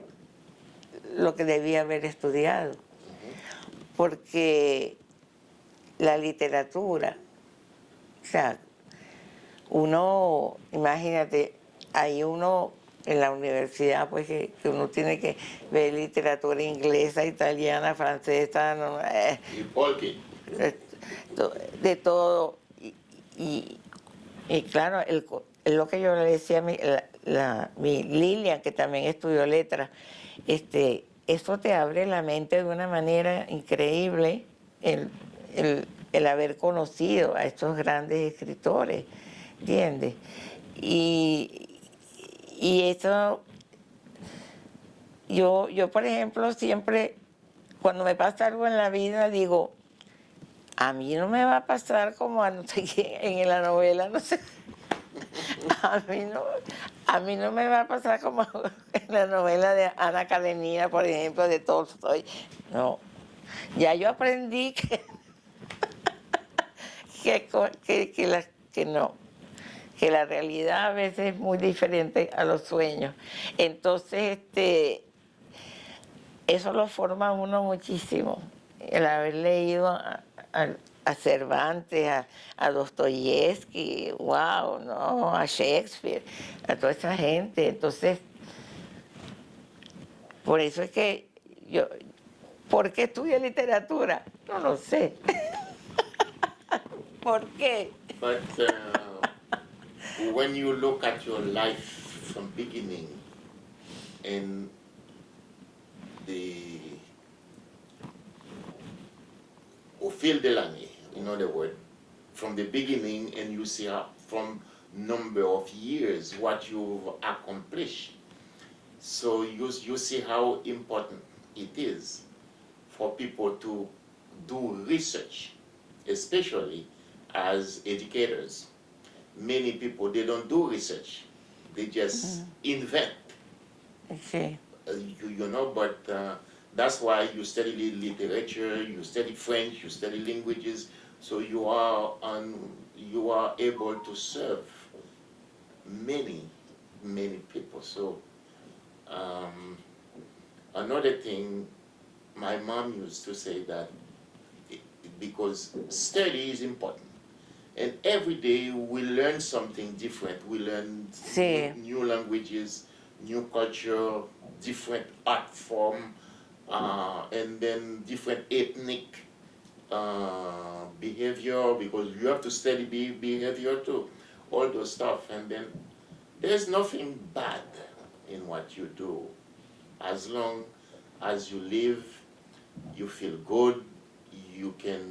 lo que debía haber estudiado, porque la literatura, o sea, uno, imagínate, ahí uno en la universidad, pues que uno tiene que ver literatura inglesa, italiana, francesa, no, Y Polky. de, de todo. Y, y claro, es lo que yo le decía a mi Lilian, que también estudió letras, eso te abre la mente de una manera increíble, el haber conocido a estos grandes escritores, ¿entiendes? Y eso, yo, por ejemplo, siempre, cuando me pasa algo en la vida, digo, a mí no me va a pasar como a no sé quién en la novela, no sé. A mí no me va a pasar como en la novela de Ana Karenina, por ejemplo, de Tolstoy. No, ya yo aprendí que no, que la realidad a veces es muy diferente a los sueños. Entonces, eso lo forma a uno muchísimo, el haber leído a Cervantes, a Dostoyevsky, wow, ¿no? A Shakespeare, a toda esa gente. Entonces, por eso es que yo, ¿por qué estudié literatura? No lo sé. ¿Por qué? But when you look at your life from beginning and the Ophir Delany, in other words, from the beginning, and you see how, from number of years what you've accomplished. So you see how important it is for people to do research, especially as educators. Many people, they don't do research. They just invent, Sí. you know, but that's why you study literature, you study French, you study languages, so you are able to serve many people. So another thing, my mom used to say that because study is important, and every day we learn something different. We learn Sí. new languages, new culture, different art form, and then different ethnic behavior, because you have to study behavior too, all those stuff. And then there's nothing bad in what you do, as long as you live, you feel good, you can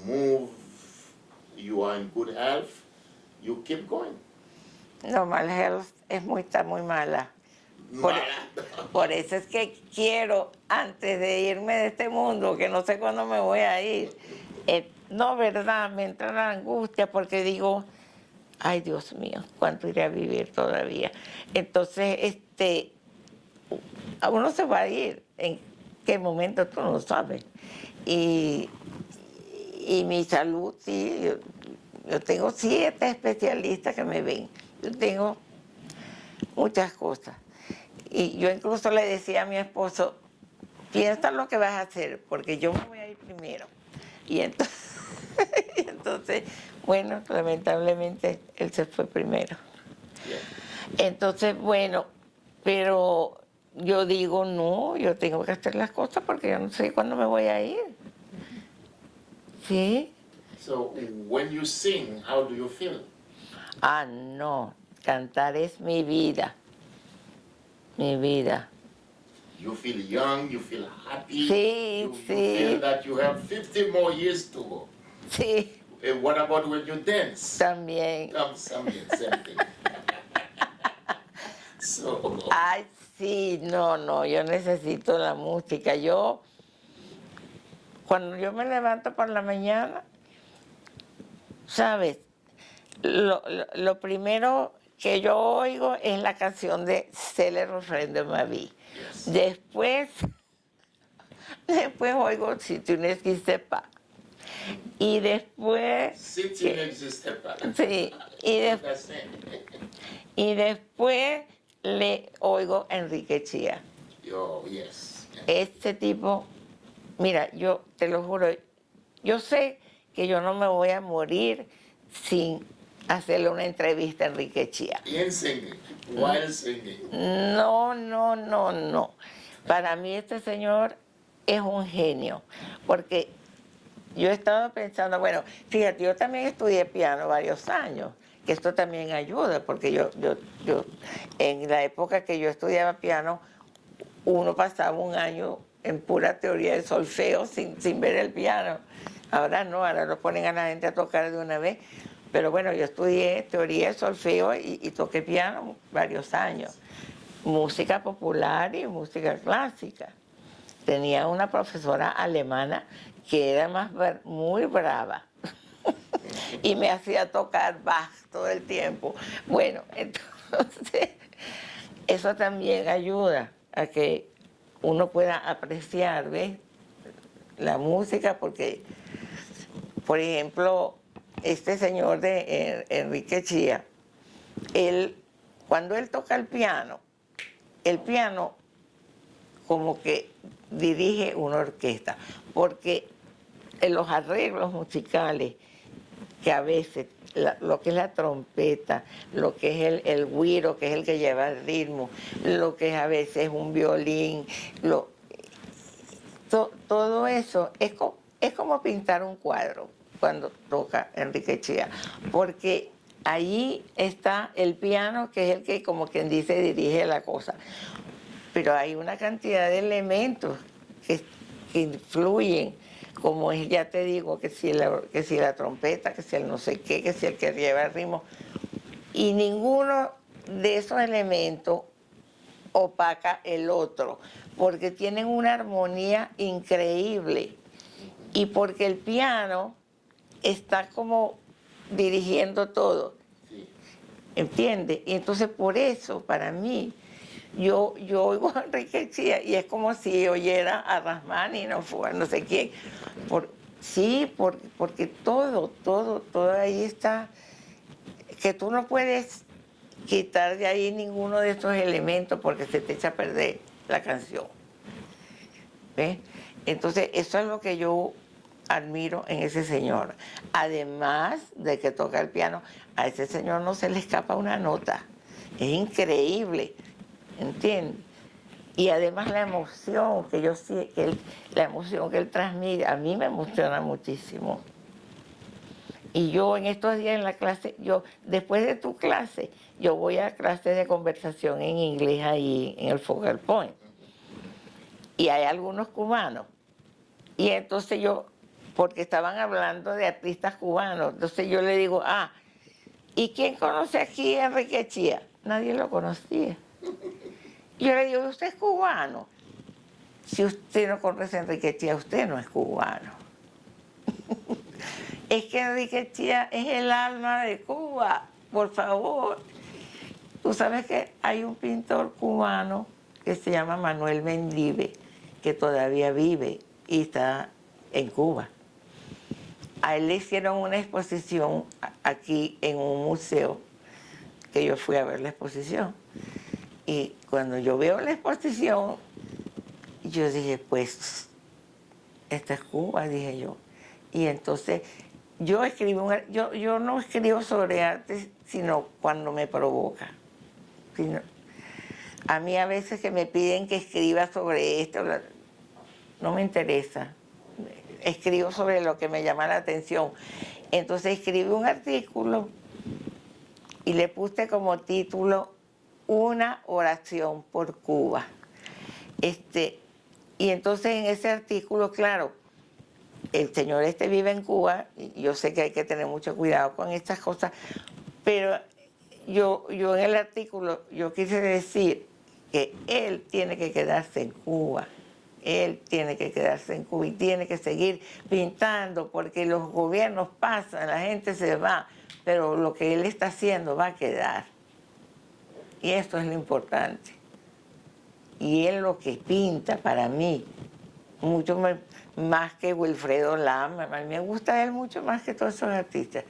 move, you are in good health, you keep going. No, mal health está muy mala. Por eso es que quiero, antes de irme de este mundo, que no sé cuándo me voy a ir, no, verdad, me entra la angustia porque digo, ay Dios mío, ¿cuánto iré a vivir todavía? Entonces, a uno se va a ir, en qué momento tú no sabes. Y mi salud, sí, yo tengo 7 especialistas que me ven, yo tengo muchas cosas. Y yo incluso le decía a mi esposo, piensa lo que vas a hacer, porque yo me voy a ir primero. Y entonces, entonces, bueno, lamentablemente él se fue primero. Entonces, bueno, pero yo digo, no, yo tengo que hacer las cosas porque yo no sé cuándo me voy a ir. ¿Sí? So when you sing, how do you feel? Ah, no, cantar es mi vida. Mi vida. You feel young, you feel happy, Sí, you sí. feel that you have 50 more years to go. Sí, And what about when you dance? también. Same thing. So, Ay, sí, no, yo necesito la música. Cuando yo me levanto por la mañana, ¿sabes? Lo primero que yo oigo es la canción de C'est le refrain de ma vie. yes. Después oigo Si tu n'existais pas. Y después, Si tu n'existais pas. sí, y después le oigo a Enrique Chía. Oh, yes. Este tipo, mira, yo te lo juro, yo sé que yo no me voy a morir sin hacerle una entrevista a Enrique Chía. In singing, while singing. No, no, no, no. Para mí este señor es un genio, porque yo he estado pensando, bueno, fíjate, yo también estudié piano varios años, que esto también ayuda, porque yo en la época que yo estudiaba piano, uno pasaba un año en pura teoría de solfeo sin ver el piano. Ahora no, ahora lo ponen a la gente a tocar de una vez. Pero bueno, yo estudié teoría de solfeo y toqué piano varios años. Música popular y música clásica. Tenía una profesora alemana que era muy brava y me hacía tocar Bach todo el tiempo. Bueno, entonces eso también ayuda a que uno pueda apreciar, ¿ves?, la música, porque, por ejemplo, este señor de Enrique Chía, cuando él toca el piano como que dirige una orquesta, porque en los arreglos musicales, que a veces lo que es la trompeta, lo que es el güiro, que es el que lleva el ritmo, lo que es a veces un violín, todo eso es como pintar un cuadro cuando toca Enrique Chía, porque allí está el piano, que es el que, como quien dice, dirige la cosa, pero hay una cantidad de elementos que influyen, como es, ya te digo, que si la trompeta, que si el no sé qué, que si el que lleva el ritmo, y ninguno de esos elementos opaca el otro, porque tienen una armonía increíble, y porque el piano está como dirigiendo todo, Sí. ¿entiendes? Y entonces por eso, para mí, yo oigo a Enrique Chía y es como si oyera a Rachmaninoff o a no sé quién. Porque todo ahí está, que tú no puedes quitar de ahí ninguno de estos elementos porque se te echa a perder la canción. ¿Ves? Entonces, eso es lo que yo admiro en ese señor. Además de que toca el piano, a ese señor no se le escapa una nota. Es increíble, ¿entiendes? Y además la emoción la emoción que él transmite, a mí me emociona muchísimo. Y yo en estos días en la clase, después de tu clase, yo voy a clases de conversación en inglés ahí en el Focal Point. Y hay algunos cubanos. Y entonces porque estaban hablando de artistas cubanos, entonces yo le digo, ¿y quién conoce aquí a Enrique Chía? Nadie lo conocía. Y yo le digo, ¿usted es cubano? Si usted no conoce a Enrique Chía, usted no es cubano. Es que Enrique Chía es el alma de Cuba, por favor. Tú sabes que hay un pintor cubano que se llama Manuel Mendive, que todavía vive y está en Cuba. A él le hicieron una exposición aquí en un museo, que yo fui a ver la exposición. Y cuando yo veo la exposición, yo dije, pues, esta es Cuba, dije yo. Y entonces yo no escribo sobre arte, sino cuando me provoca. A mí a veces que me piden que escriba sobre esto, no me interesa. Escribo sobre lo que me llama la atención. Entonces escribí un artículo y le puse como título Una oración por Cuba. Y entonces en ese artículo, claro, el señor vive en Cuba, y yo sé que hay que tener mucho cuidado con estas cosas, pero yo en el artículo yo quise decir que él tiene que quedarse en Cuba. Él tiene que quedarse en Cuba y tiene que seguir pintando, porque los gobiernos pasan, la gente se va, pero lo que él está haciendo va a quedar. Y esto es lo importante. Y él lo que pinta para mí, mucho más que Wilfredo Lama, a mí me gusta él mucho más que todos esos artistas.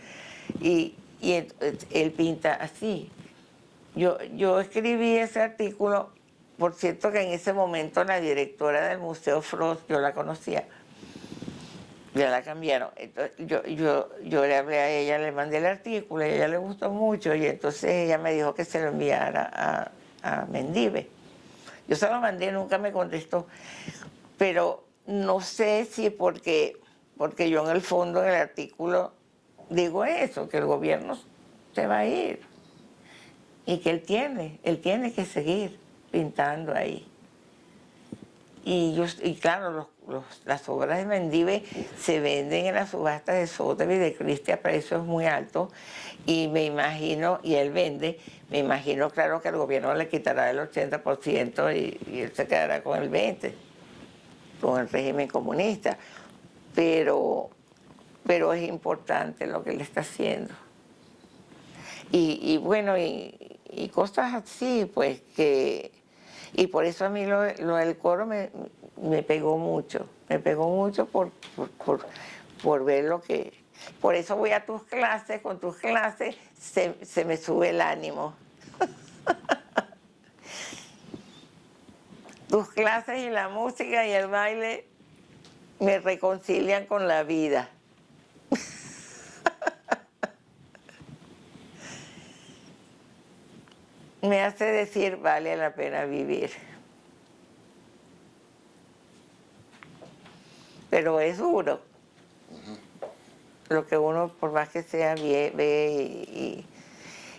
Y él pinta así. Yo escribí ese artículo. Por cierto que en ese momento la directora del Museo Frost, yo la conocía, Ya la cambiaron. Entonces, yo le hablé a ella, le mandé el artículo, y a ella le gustó mucho, y entonces ella me dijo que se lo enviara a Mendive. Yo se lo mandé, nunca me contestó, pero no sé si porque yo en el fondo del artículo digo eso, que el gobierno se va a ir y que él tiene que seguir pintando ahí. Y claro, las obras de Mendive se venden en las subastas de Sotheby's de Christie a precios muy altos, y me imagino, y él vende, me imagino, claro, que el gobierno le quitará el 80% y él se quedará con el 20%, con el régimen comunista. Pero es importante lo que él está haciendo. Y bueno, y cosas así, pues que... Y por eso a mí lo del coro me pegó mucho por ver lo que... Por eso voy a tus clases, con tus clases se me sube el ánimo. Tus clases y la música y el baile me reconcilian con la vida. Me hace decir, vale la pena vivir. Pero es duro. Lo que uno, por más que sea, ve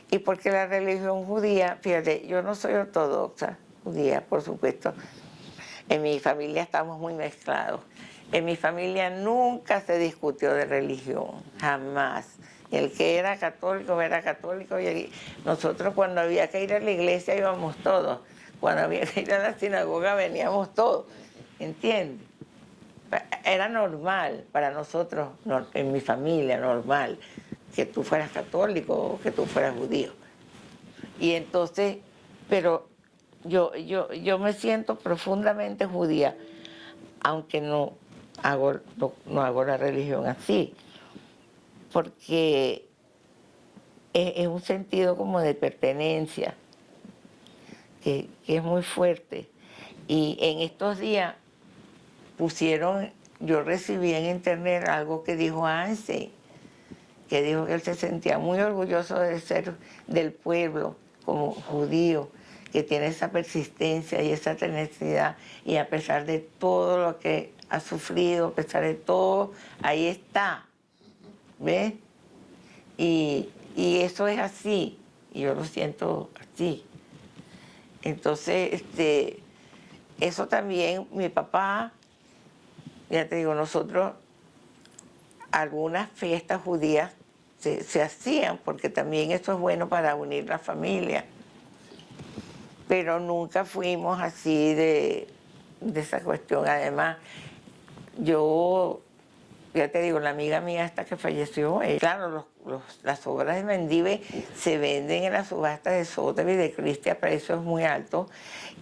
y porque la religión judía, fíjate, yo no soy ortodoxa judía, por supuesto. En mi familia estamos muy mezclados. En mi familia nunca se discutió de religión, jamás. El que era católico, y nosotros cuando había que ir a la iglesia íbamos todos. Cuando había que ir a la sinagoga veníamos todos, ¿entiendes? Era normal para nosotros, en mi familia, normal, que tú fueras católico o que tú fueras judío. Y entonces, pero yo me siento profundamente judía, aunque no hago la religión así, porque es un sentido como de pertenencia, que es muy fuerte. Y en estos días yo recibí en internet algo que dijo Einstein, que dijo que él se sentía muy orgulloso de ser del pueblo como judío, que tiene esa persistencia y esa tenacidad, y a pesar de todo lo que ha sufrido, a pesar de todo, ahí está, ¿ves? Y eso es así, y yo lo siento así. Entonces, eso también, mi papá, ya te digo, nosotros, algunas fiestas judías se hacían, porque también eso es bueno para unir la familia, pero nunca fuimos así de esa cuestión. Además, ya te digo, la amiga mía hasta que falleció, claro, las obras de Mendive se venden en las subastas de Sotheby's de Christie a precios muy altos,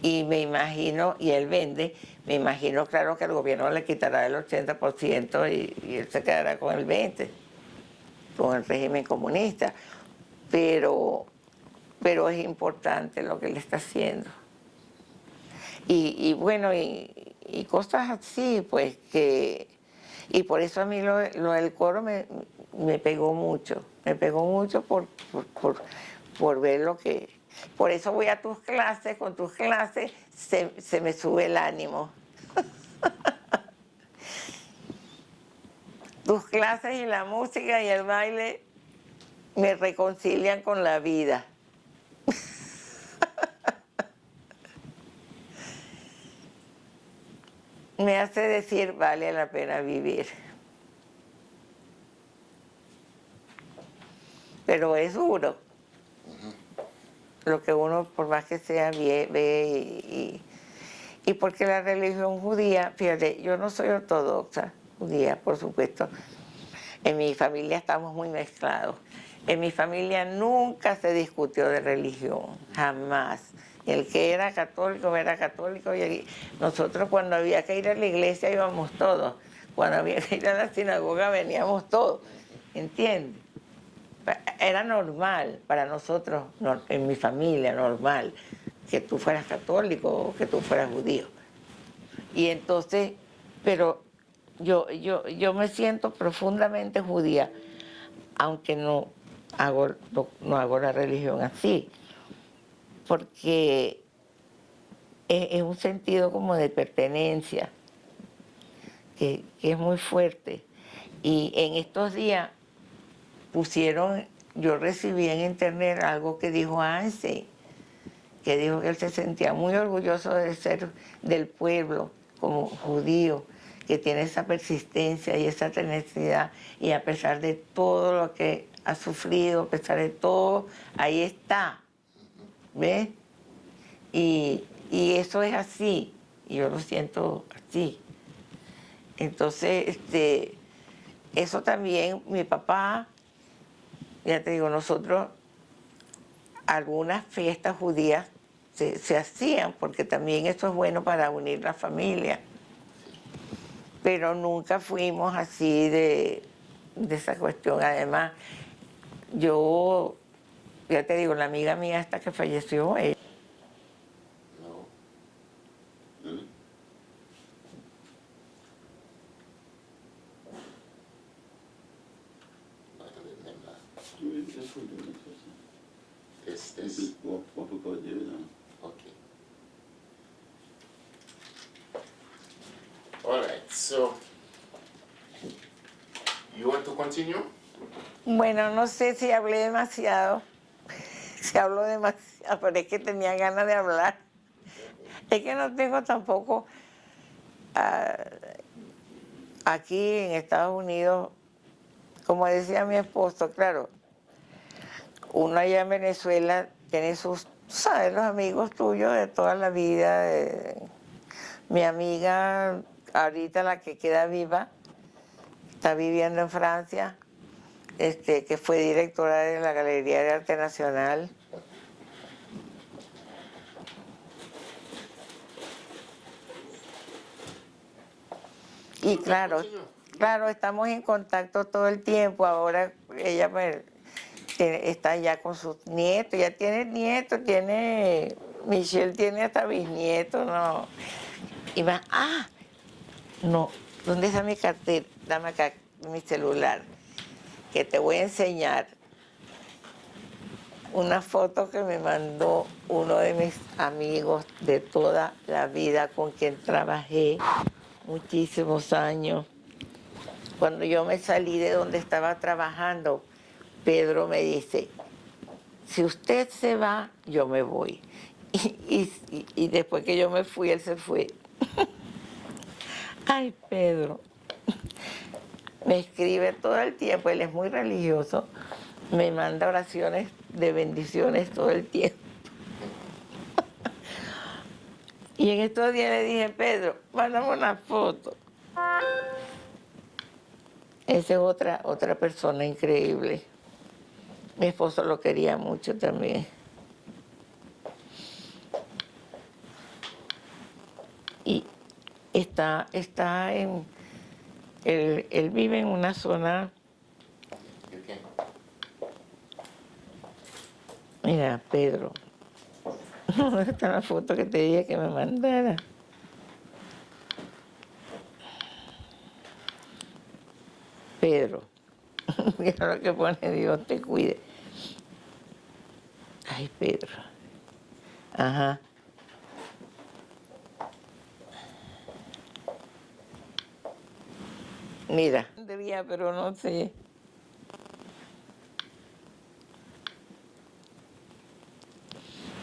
y me imagino, y él vende, me imagino, claro, que el gobierno le quitará el 80% y él se quedará con el 20%, con el régimen comunista. Pero es importante lo que él está haciendo. Y bueno, y cosas así, pues que... Y por eso a mí lo del coro me pegó mucho por ver lo que... Por eso voy a tus clases, con tus clases se me sube el ánimo. Tus clases y la música y el baile me reconcilian con la vida. Me hace decir, vale la pena vivir. Pero es duro. Lo que uno, por más que sea, ve y porque la religión judía, fíjate, yo no soy ortodoxa judía, por supuesto. En mi familia estamos muy mezclados. En mi familia nunca se discutió de religión, jamás. El que era católico, y nosotros cuando había que ir a la iglesia íbamos todos. Cuando había que ir a la sinagoga veníamos todos, ¿entiendes? Era normal para nosotros, en mi familia, normal, que tú fueras católico o que tú fueras judío. Y entonces, pero yo me siento profundamente judía, aunque no hago la religión así, porque es un sentido como de pertenencia, que es muy fuerte. Y en estos días yo recibí en internet algo que dijo Einstein, que dijo que él se sentía muy orgulloso de ser del pueblo como judío, que tiene esa persistencia y esa tenacidad, y a pesar de todo lo que ha sufrido, a pesar de todo, ahí está, ¿ves? Y eso es así, y yo lo siento así. Entonces, eso también, mi papá, ya te digo, nosotros, algunas fiestas judías se hacían, porque también eso es bueno para unir la familia, pero nunca fuimos así de esa cuestión. Además, ya te digo, la amiga mía hasta que falleció, ella, No. Really? I don't remember. That's what you're doing. This. What people do then. Okay. All right. So, you want to continue? bueno, no sé si hablé demasiado, si hablo demasiado, pero es que tenía ganas de hablar. Es que no tengo tampoco aquí en Estados Unidos, como decía mi esposo, claro, uno allá en Venezuela tiene sus, ¿sabes? Los amigos tuyos de toda la vida. Mi amiga, ahorita la que queda viva, está viviendo en Francia, que fue directora de la Galería de Arte Nacional. Y claro, estamos en contacto todo el tiempo. Ahora ella está ya con sus nietos, ya tiene nietos, Michelle tiene hasta bisnietos, ¿no? Y va, no, ¿dónde está mi cartera? Dame acá mi celular, que te voy a enseñar una foto que me mandó uno de mis amigos de toda la vida con quien trabajé muchísimos años. Cuando yo me salí de donde estaba trabajando, Pedro me dice, si usted se va, yo me voy. Y después que yo me fui, él se fue. Ay, Pedro. Me escribe todo el tiempo, él es muy religioso, me manda oraciones de bendiciones todo el tiempo. Y en estos días le dije, Pedro, mándame una foto. Esa es otra persona increíble. Mi esposo lo quería mucho también. Y está en... Él vive en una zona... You can. Mira, Pedro. ¿Dónde está la foto que te dije que me mandara? Pedro. Mira lo que pone, Dios te cuide. Ay, Pedro. Ajá. Mira. Pero no sé.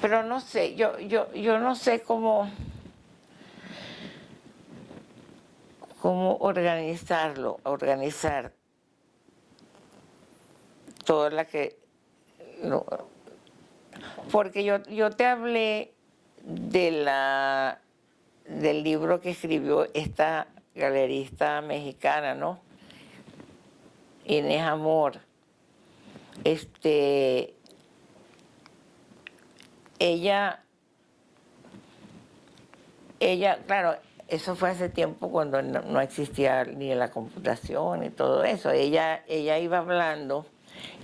Pero no sé, yo no sé cómo organizar toda la que... no, porque yo te hablé del libro que escribió esta galerista mexicana, ¿no? Inés Amor. Ella, claro, eso fue hace tiempo cuando no existía ni la computación y todo eso. Ella iba hablando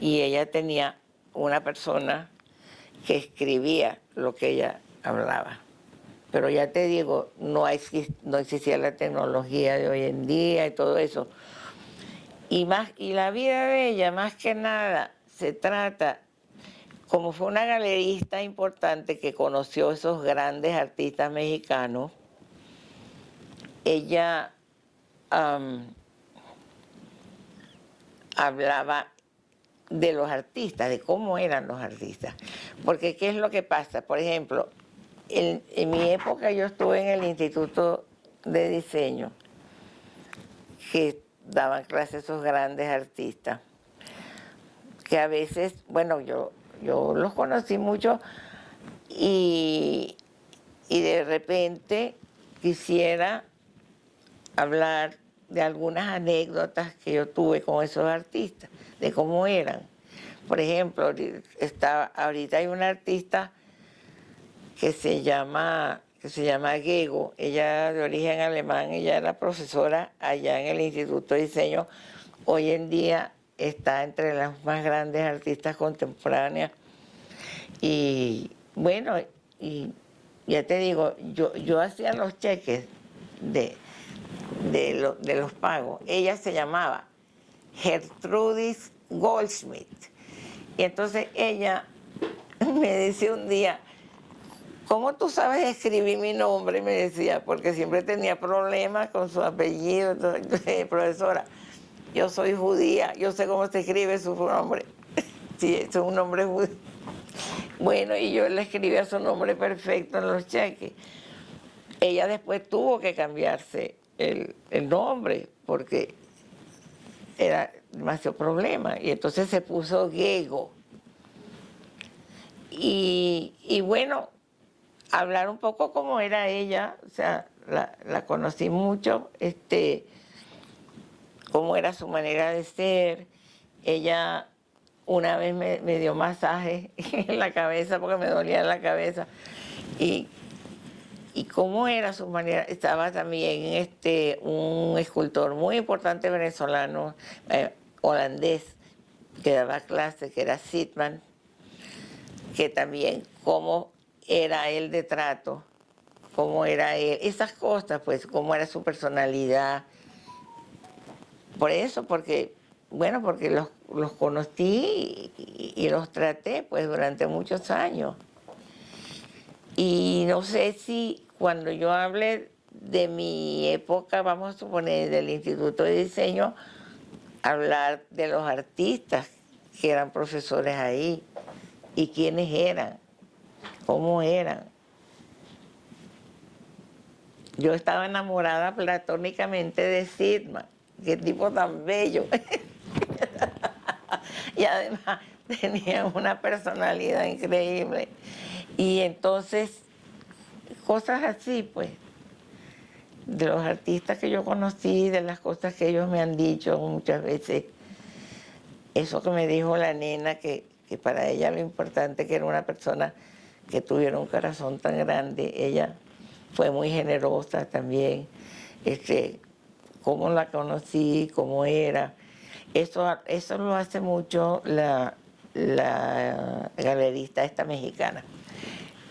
y ella tenía una persona que escribía lo que ella hablaba. Pero ya te digo, no existía la tecnología de hoy en día y todo eso. Y la vida de ella, más que nada, se trata, como fue una galerista importante que conoció esos grandes artistas mexicanos, ella hablaba de los artistas, de cómo eran los artistas. Porque ¿qué es lo que pasa? Por ejemplo, en mi época yo estuve en el Instituto de Diseño, que daban clases esos grandes artistas, que a veces, bueno, yo los conocí mucho y de repente quisiera hablar de algunas anécdotas que yo tuve con esos artistas, de cómo eran. Por ejemplo, ahorita hay una artista que se llama Gego, ella de origen alemán, ella era profesora allá en el Instituto de Diseño, hoy en día está entre las más grandes artistas contemporáneas. Y bueno, y ya te digo, yo hacía los cheques de los pagos. Ella se llamaba Gertrudis Goldschmidt. Y entonces ella me decía un día, ¿cómo tú sabes escribir mi nombre? Me decía, porque siempre tenía problemas con su apellido. Entonces, profesora, yo soy judía, yo sé cómo se escribe su nombre. Sí, es un nombre judío. Bueno, y yo le escribía su nombre perfecto en los cheques. Ella después tuvo que cambiarse el nombre porque era demasiado problema. Y entonces se puso Gego. Y bueno, hablar un poco cómo era ella, o sea, la conocí mucho, cómo era su manera de ser. Ella una vez me dio masaje en la cabeza porque me dolía la cabeza. Y cómo era su manera. Estaba también un escultor muy importante venezolano, holandés, que daba clases, que era Sitman, que también cómo era él de trato, cómo era él, esas cosas, pues, cómo era su personalidad. Por eso, porque los conocí y los traté, pues, durante muchos años. Y no sé si cuando yo hable de mi época, vamos a suponer, del Instituto de Diseño, hablar de los artistas que eran profesores ahí y quiénes eran, cómo eran. Yo estaba enamorada platónicamente de Sidman, qué tipo tan bello. Y además tenía una personalidad increíble. Y entonces, cosas así, pues, de los artistas que yo conocí, de las cosas que ellos me han dicho muchas veces. Eso que me dijo la nena, que para ella lo importante que era una persona que tuviera un corazón tan grande. Ella fue muy generosa también. Cómo la conocí, cómo era. Eso lo hace mucho la galerista esta mexicana,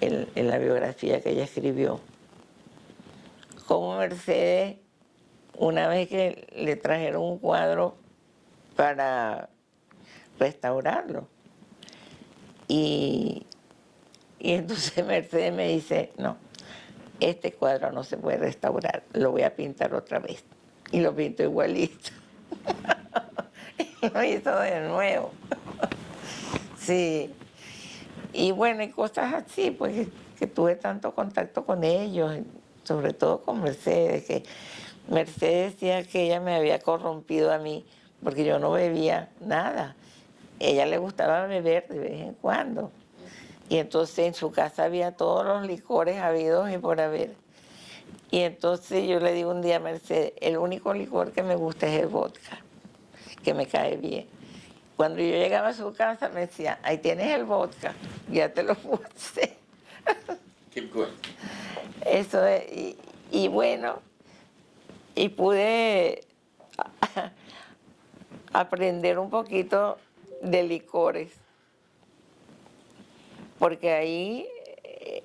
en la biografía que ella escribió. Como Mercedes, una vez que le trajeron un cuadro para restaurarlo, y entonces Mercedes me dice, no, este cuadro no se puede restaurar, lo voy a pintar otra vez. Y lo pinto igualito. Y lo hizo de nuevo. Sí. Y bueno, y cosas así, pues, que tuve tanto contacto con ellos, sobre todo con Mercedes, que Mercedes decía que ella me había corrompido a mí, porque yo no bebía nada. Ella le gustaba beber de vez en cuando. Y entonces en su casa había todos los licores habidos y por haber. Y entonces yo le digo un día a Mercedes, el único licor que me gusta es el vodka, que me cae bien. Cuando yo llegaba a su casa me decía, ahí tienes el vodka, ya te lo puse. Keep going. Eso es, y bueno, y pude aprender un poquito de licores, porque ahí,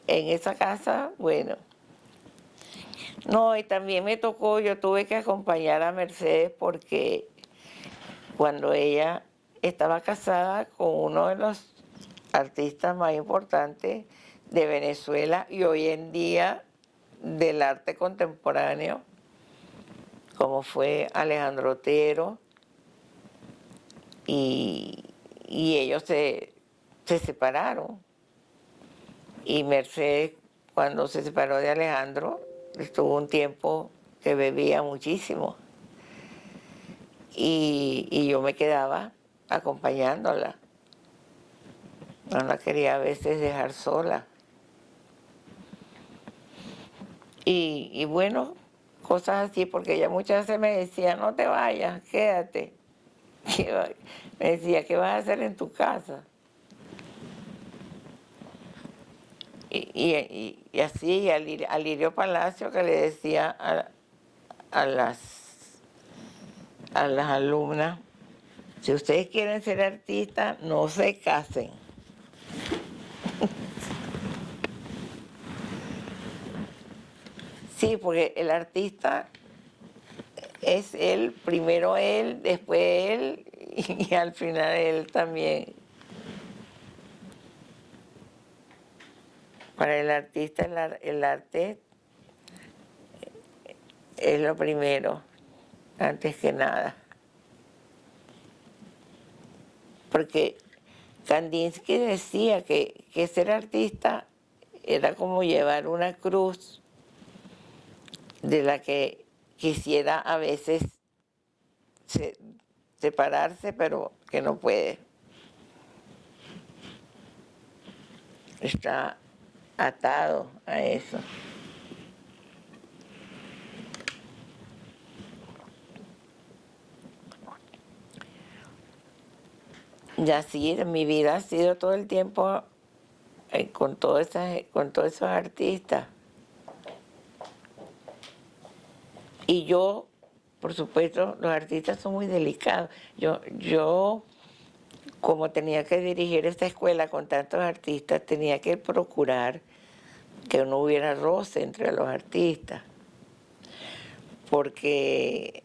en esa casa, bueno, No, y también me tocó, yo tuve que acompañar a Mercedes porque cuando ella estaba casada con uno de los artistas más importantes de Venezuela y hoy en día del arte contemporáneo, como fue Alejandro Otero, y, y ellos se separaron. Y Mercedes, cuando se separó de Alejandro, estuvo un tiempo que bebía muchísimo. Y yo me quedaba acompañándola. No la quería a veces dejar sola. Y bueno, cosas así, porque ella muchas veces me decía, no te vayas, quédate. Me decía, ¿qué vas a hacer en tu casa? Y así, a Lirio Palacio, que le decía a las alumnas, si ustedes quieren ser artistas, no se casen. Sí, porque el artista es él, primero él, después él y al final él también. Para el artista el arte es lo primero, antes que nada. Porque Kandinsky decía que ser artista era como llevar una cruz de la que quisiera a veces separarse, pero que no puede. Está atado a eso. Y así mi vida ha sido todo el tiempo con todos esos artistas. Y yo, por supuesto, los artistas son muy delicados. Yo, como tenía que dirigir esta escuela con tantos artistas, tenía que procurar que no hubiera roce entre los artistas. Porque,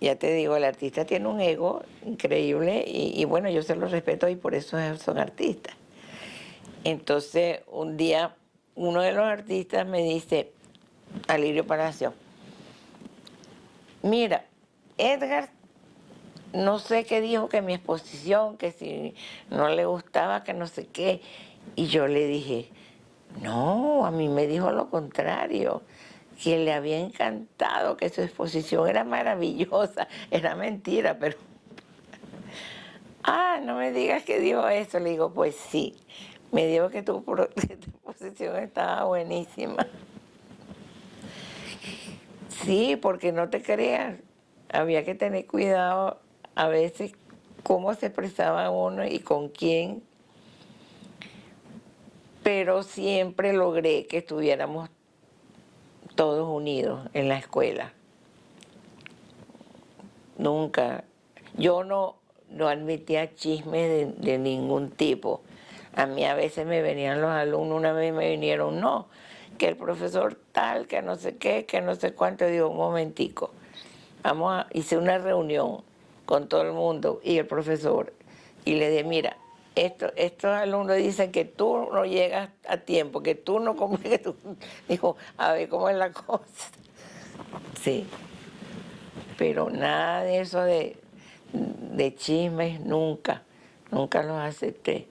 ya te digo, el artista tiene un ego increíble y bueno, yo se lo respeto y por eso son artistas. Entonces, un día, uno de los artistas me dice, Alirio Palacio, mira, Edgar, no sé qué dijo que mi exposición, que si no le gustaba, que no sé qué. Y yo le dije, no, a mí me dijo lo contrario, que le había encantado, que su exposición era maravillosa. Era mentira, pero... Ah, no me digas que dijo eso. Le digo, pues sí, me dijo que tu exposición estaba buenísima. Sí, porque no te creas, había que tener cuidado a veces cómo se expresaba uno y con quién, pero siempre logré que estuviéramos todos unidos en la escuela. Nunca. Yo no admitía chismes de ningún tipo. A mí a veces me venían los alumnos, una vez me vinieron, no, que el profesor tal, que no sé qué, que no sé cuánto. Digo, un momentico. Hice una reunión con todo el mundo y el profesor, y le dije, mira, estos alumnos dicen que tú no llegas a tiempo, que tú no comes, que tú... Dijo, a ver cómo es la cosa. Sí, pero nada de eso de chismes, nunca los acepté,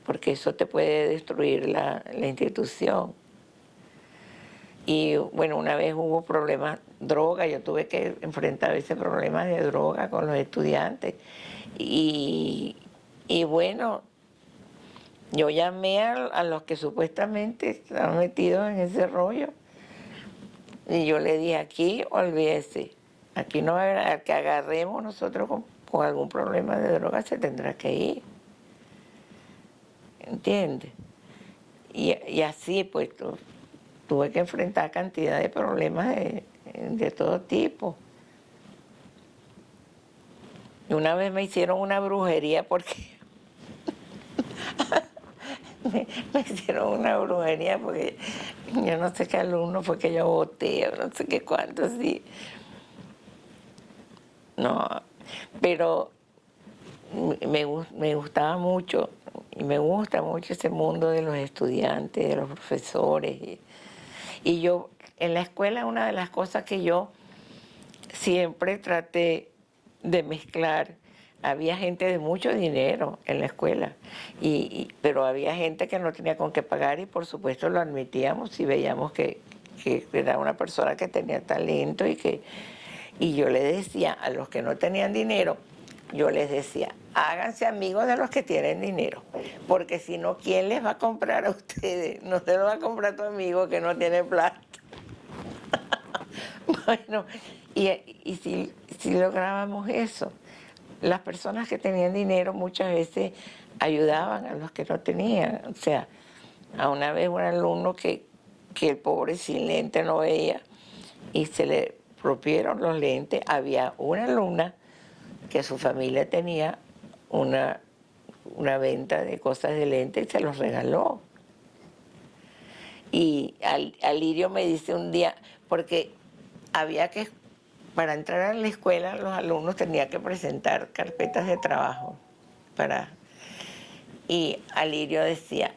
porque eso te puede destruir la institución. Y bueno, una vez hubo problemas, droga, yo tuve que enfrentar ese problema de droga con los estudiantes. Y bueno, yo llamé a los que supuestamente estaban metidos en ese rollo. Y yo le dije, aquí olvídese, aquí no va a haber, al que agarremos nosotros con algún problema de droga se tendrá que ir. ¿Entiendes? Y así pues tuve que enfrentar cantidad de problemas de todo tipo. Y una vez me hicieron una brujería porque me hicieron una brujería porque yo no sé qué alumno fue que yo voté, o no sé qué cuánto, sí. No, pero me gustaba mucho y me gusta mucho ese mundo de los estudiantes, de los profesores. Y yo, en la escuela, una de las cosas que yo siempre traté de mezclar, había gente de mucho dinero en la escuela, pero había gente que no tenía con qué pagar y por supuesto lo admitíamos y veíamos que era una persona que tenía talento y yo le decía a los que no tenían dinero, yo les decía, háganse amigos de los que tienen dinero, porque si no, ¿quién les va a comprar a ustedes? No se lo va a comprar tu amigo que no tiene plata. Bueno, y si lográbamos eso, las personas que tenían dinero muchas veces ayudaban a los que no tenían. O sea, a una vez un alumno que el pobre sin lente no veía y se le rompieron los lentes, había una alumna que su familia tenía una venta de cosas de lentes y se los regaló. Y Alirio me dice un día, porque había que, para entrar a la escuela, los alumnos tenían que presentar carpetas de trabajo. Y Alirio decía,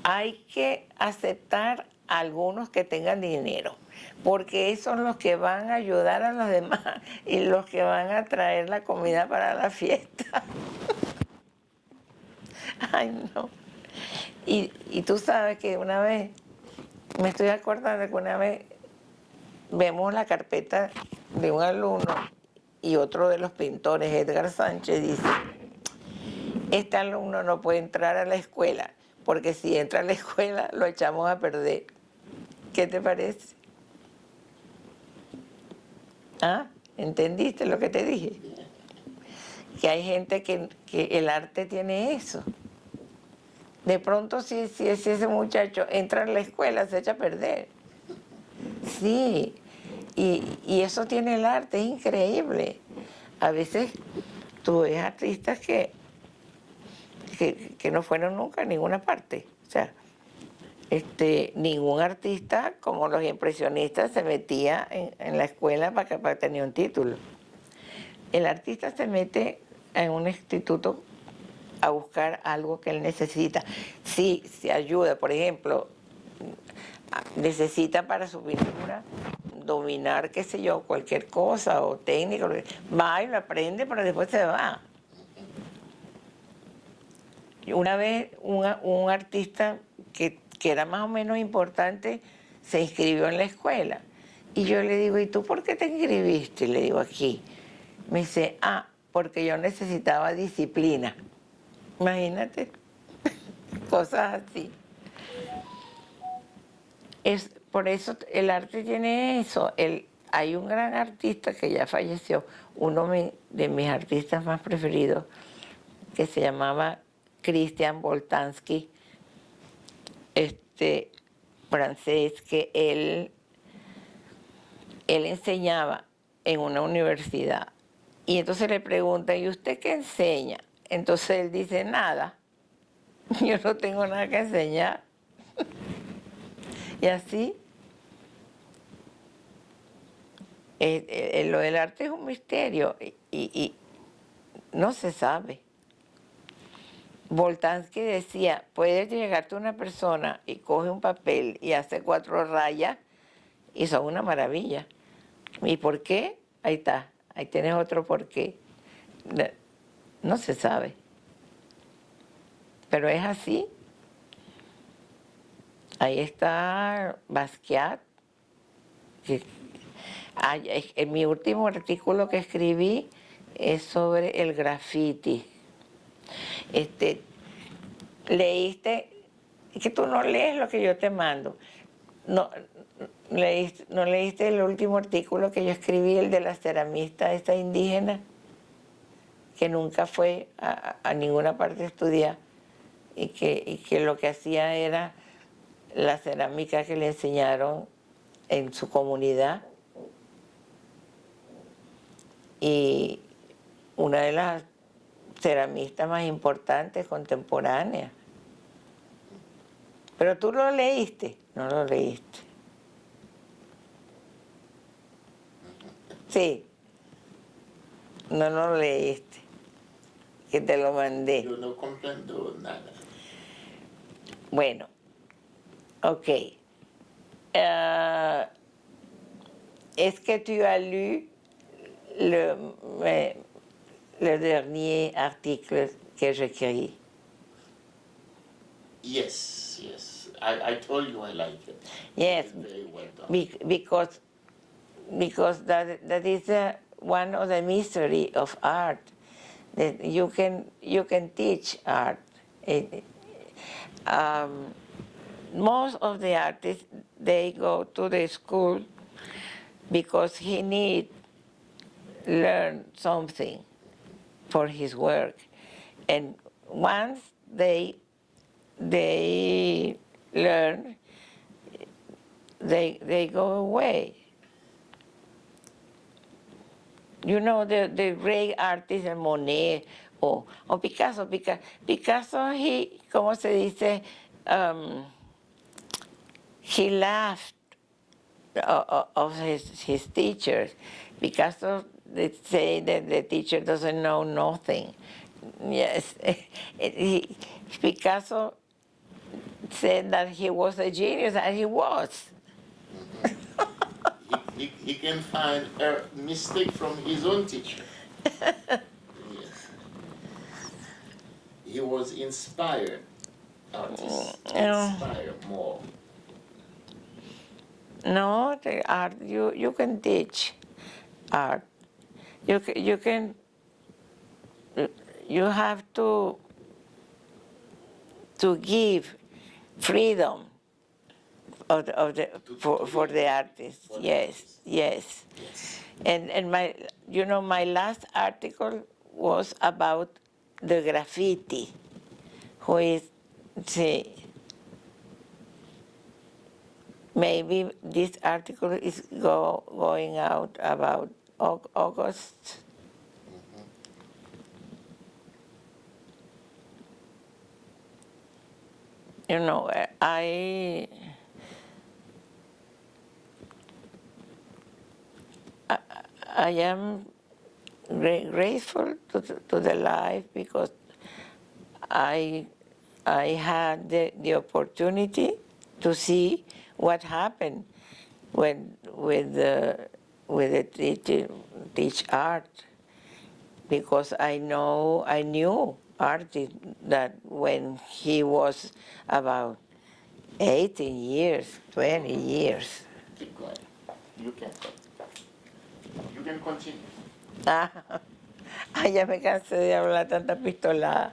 hay que aceptar a algunos que tengan dinero, porque esos son los que van a ayudar a los demás y los que van a traer la comida para la fiesta. Ay, no. Y tú sabes que una vez, me estoy acordando que una vez vemos la carpeta de un alumno y otro de los pintores, Edgar Sánchez, dice, este alumno no puede entrar a la escuela, porque si entra a la escuela lo echamos a perder. ¿Qué te parece? ¿Ah? ¿Entendiste lo que te dije? Que hay gente que el arte tiene eso. De pronto si ese muchacho entra en la escuela se echa a perder. Sí, y eso tiene el arte, es increíble. A veces tú ves artistas que no fueron nunca a ninguna parte. O sea, ningún artista como los impresionistas se metía en la escuela para tener un título. El artista se mete en un instituto a buscar algo que él necesita. Sí, se ayuda, por ejemplo, necesita para su pintura dominar, qué sé yo, cualquier cosa o técnica, va y lo aprende, pero después se va. Una vez un artista que era más o menos importante se inscribió en la escuela y yo le digo, ¿y tú por qué te inscribiste? Le digo, aquí. Me dice, porque yo necesitaba disciplina. Imagínate, cosas así. Por eso el arte tiene eso. Hay un gran artista que ya falleció, uno de mis artistas más preferidos, que se llamaba Christian Boltanski, francés, que él enseñaba en una universidad. Y entonces le preguntan, ¿y usted qué enseña? Entonces él dice, nada, yo no tengo nada que enseñar. Y así, lo del arte es un misterio y no se sabe. Boltanski decía, puede llegarte una persona y coge un papel y hace 4 rayas y son una maravilla. ¿Y por qué? Ahí está, ahí tienes otro por qué. No se sabe. Pero es así. Ahí está Basquiat. En mi último artículo que escribí es sobre el graffiti. Leíste, es que tú no lees lo que yo te mando. No leíste el último artículo que yo escribí, el de la ceramista esta indígena, que nunca fue a ninguna parte a estudiar y que lo que hacía era la cerámica que le enseñaron en su comunidad. Y una de las ceramistas más importantes contemporáneas. Pero tú lo leíste, no lo leíste. Sí, no lo leíste, que te lo mandé. Yo no comprendo nada. Bueno, ok. Est-ce que tu as lu le dernier article que j'écris? Yes, yes. I told you I like it. Yes, It's very well done. because that is one of the mystery of art, that you can teach art. Most of the artists, they go to the school because he need learn something for his work, and once they learn, they go away. You know, the great artist Monet o Picasso. Picasso, he, ¿cómo se dice? He laughed of his teachers. Picasso, they say that the teacher doesn't know nothing. Yes, Picasso said that he was a genius, and he was. He can find a mistake from his own teacher. Yes. He was inspired. Artist inspire more. No, the art, you can teach art. You can, you have to give freedom for the artist. For the Yes, artist. yes. Yes. And my, you know, my last article was about the graffiti, who is, see, maybe this article is going out about August. You know, I am grateful to the life because I had the opportunity to see what happened when with the teach art, because I knew artist that when he was about 18 years, 20 years. Keep going. You can continue. Ya me cansé de hablar tanta pistolada.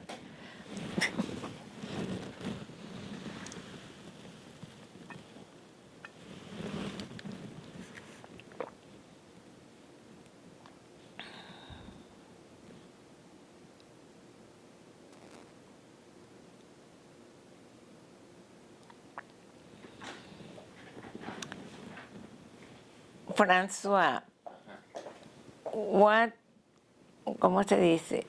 François, what, ¿cómo se dice?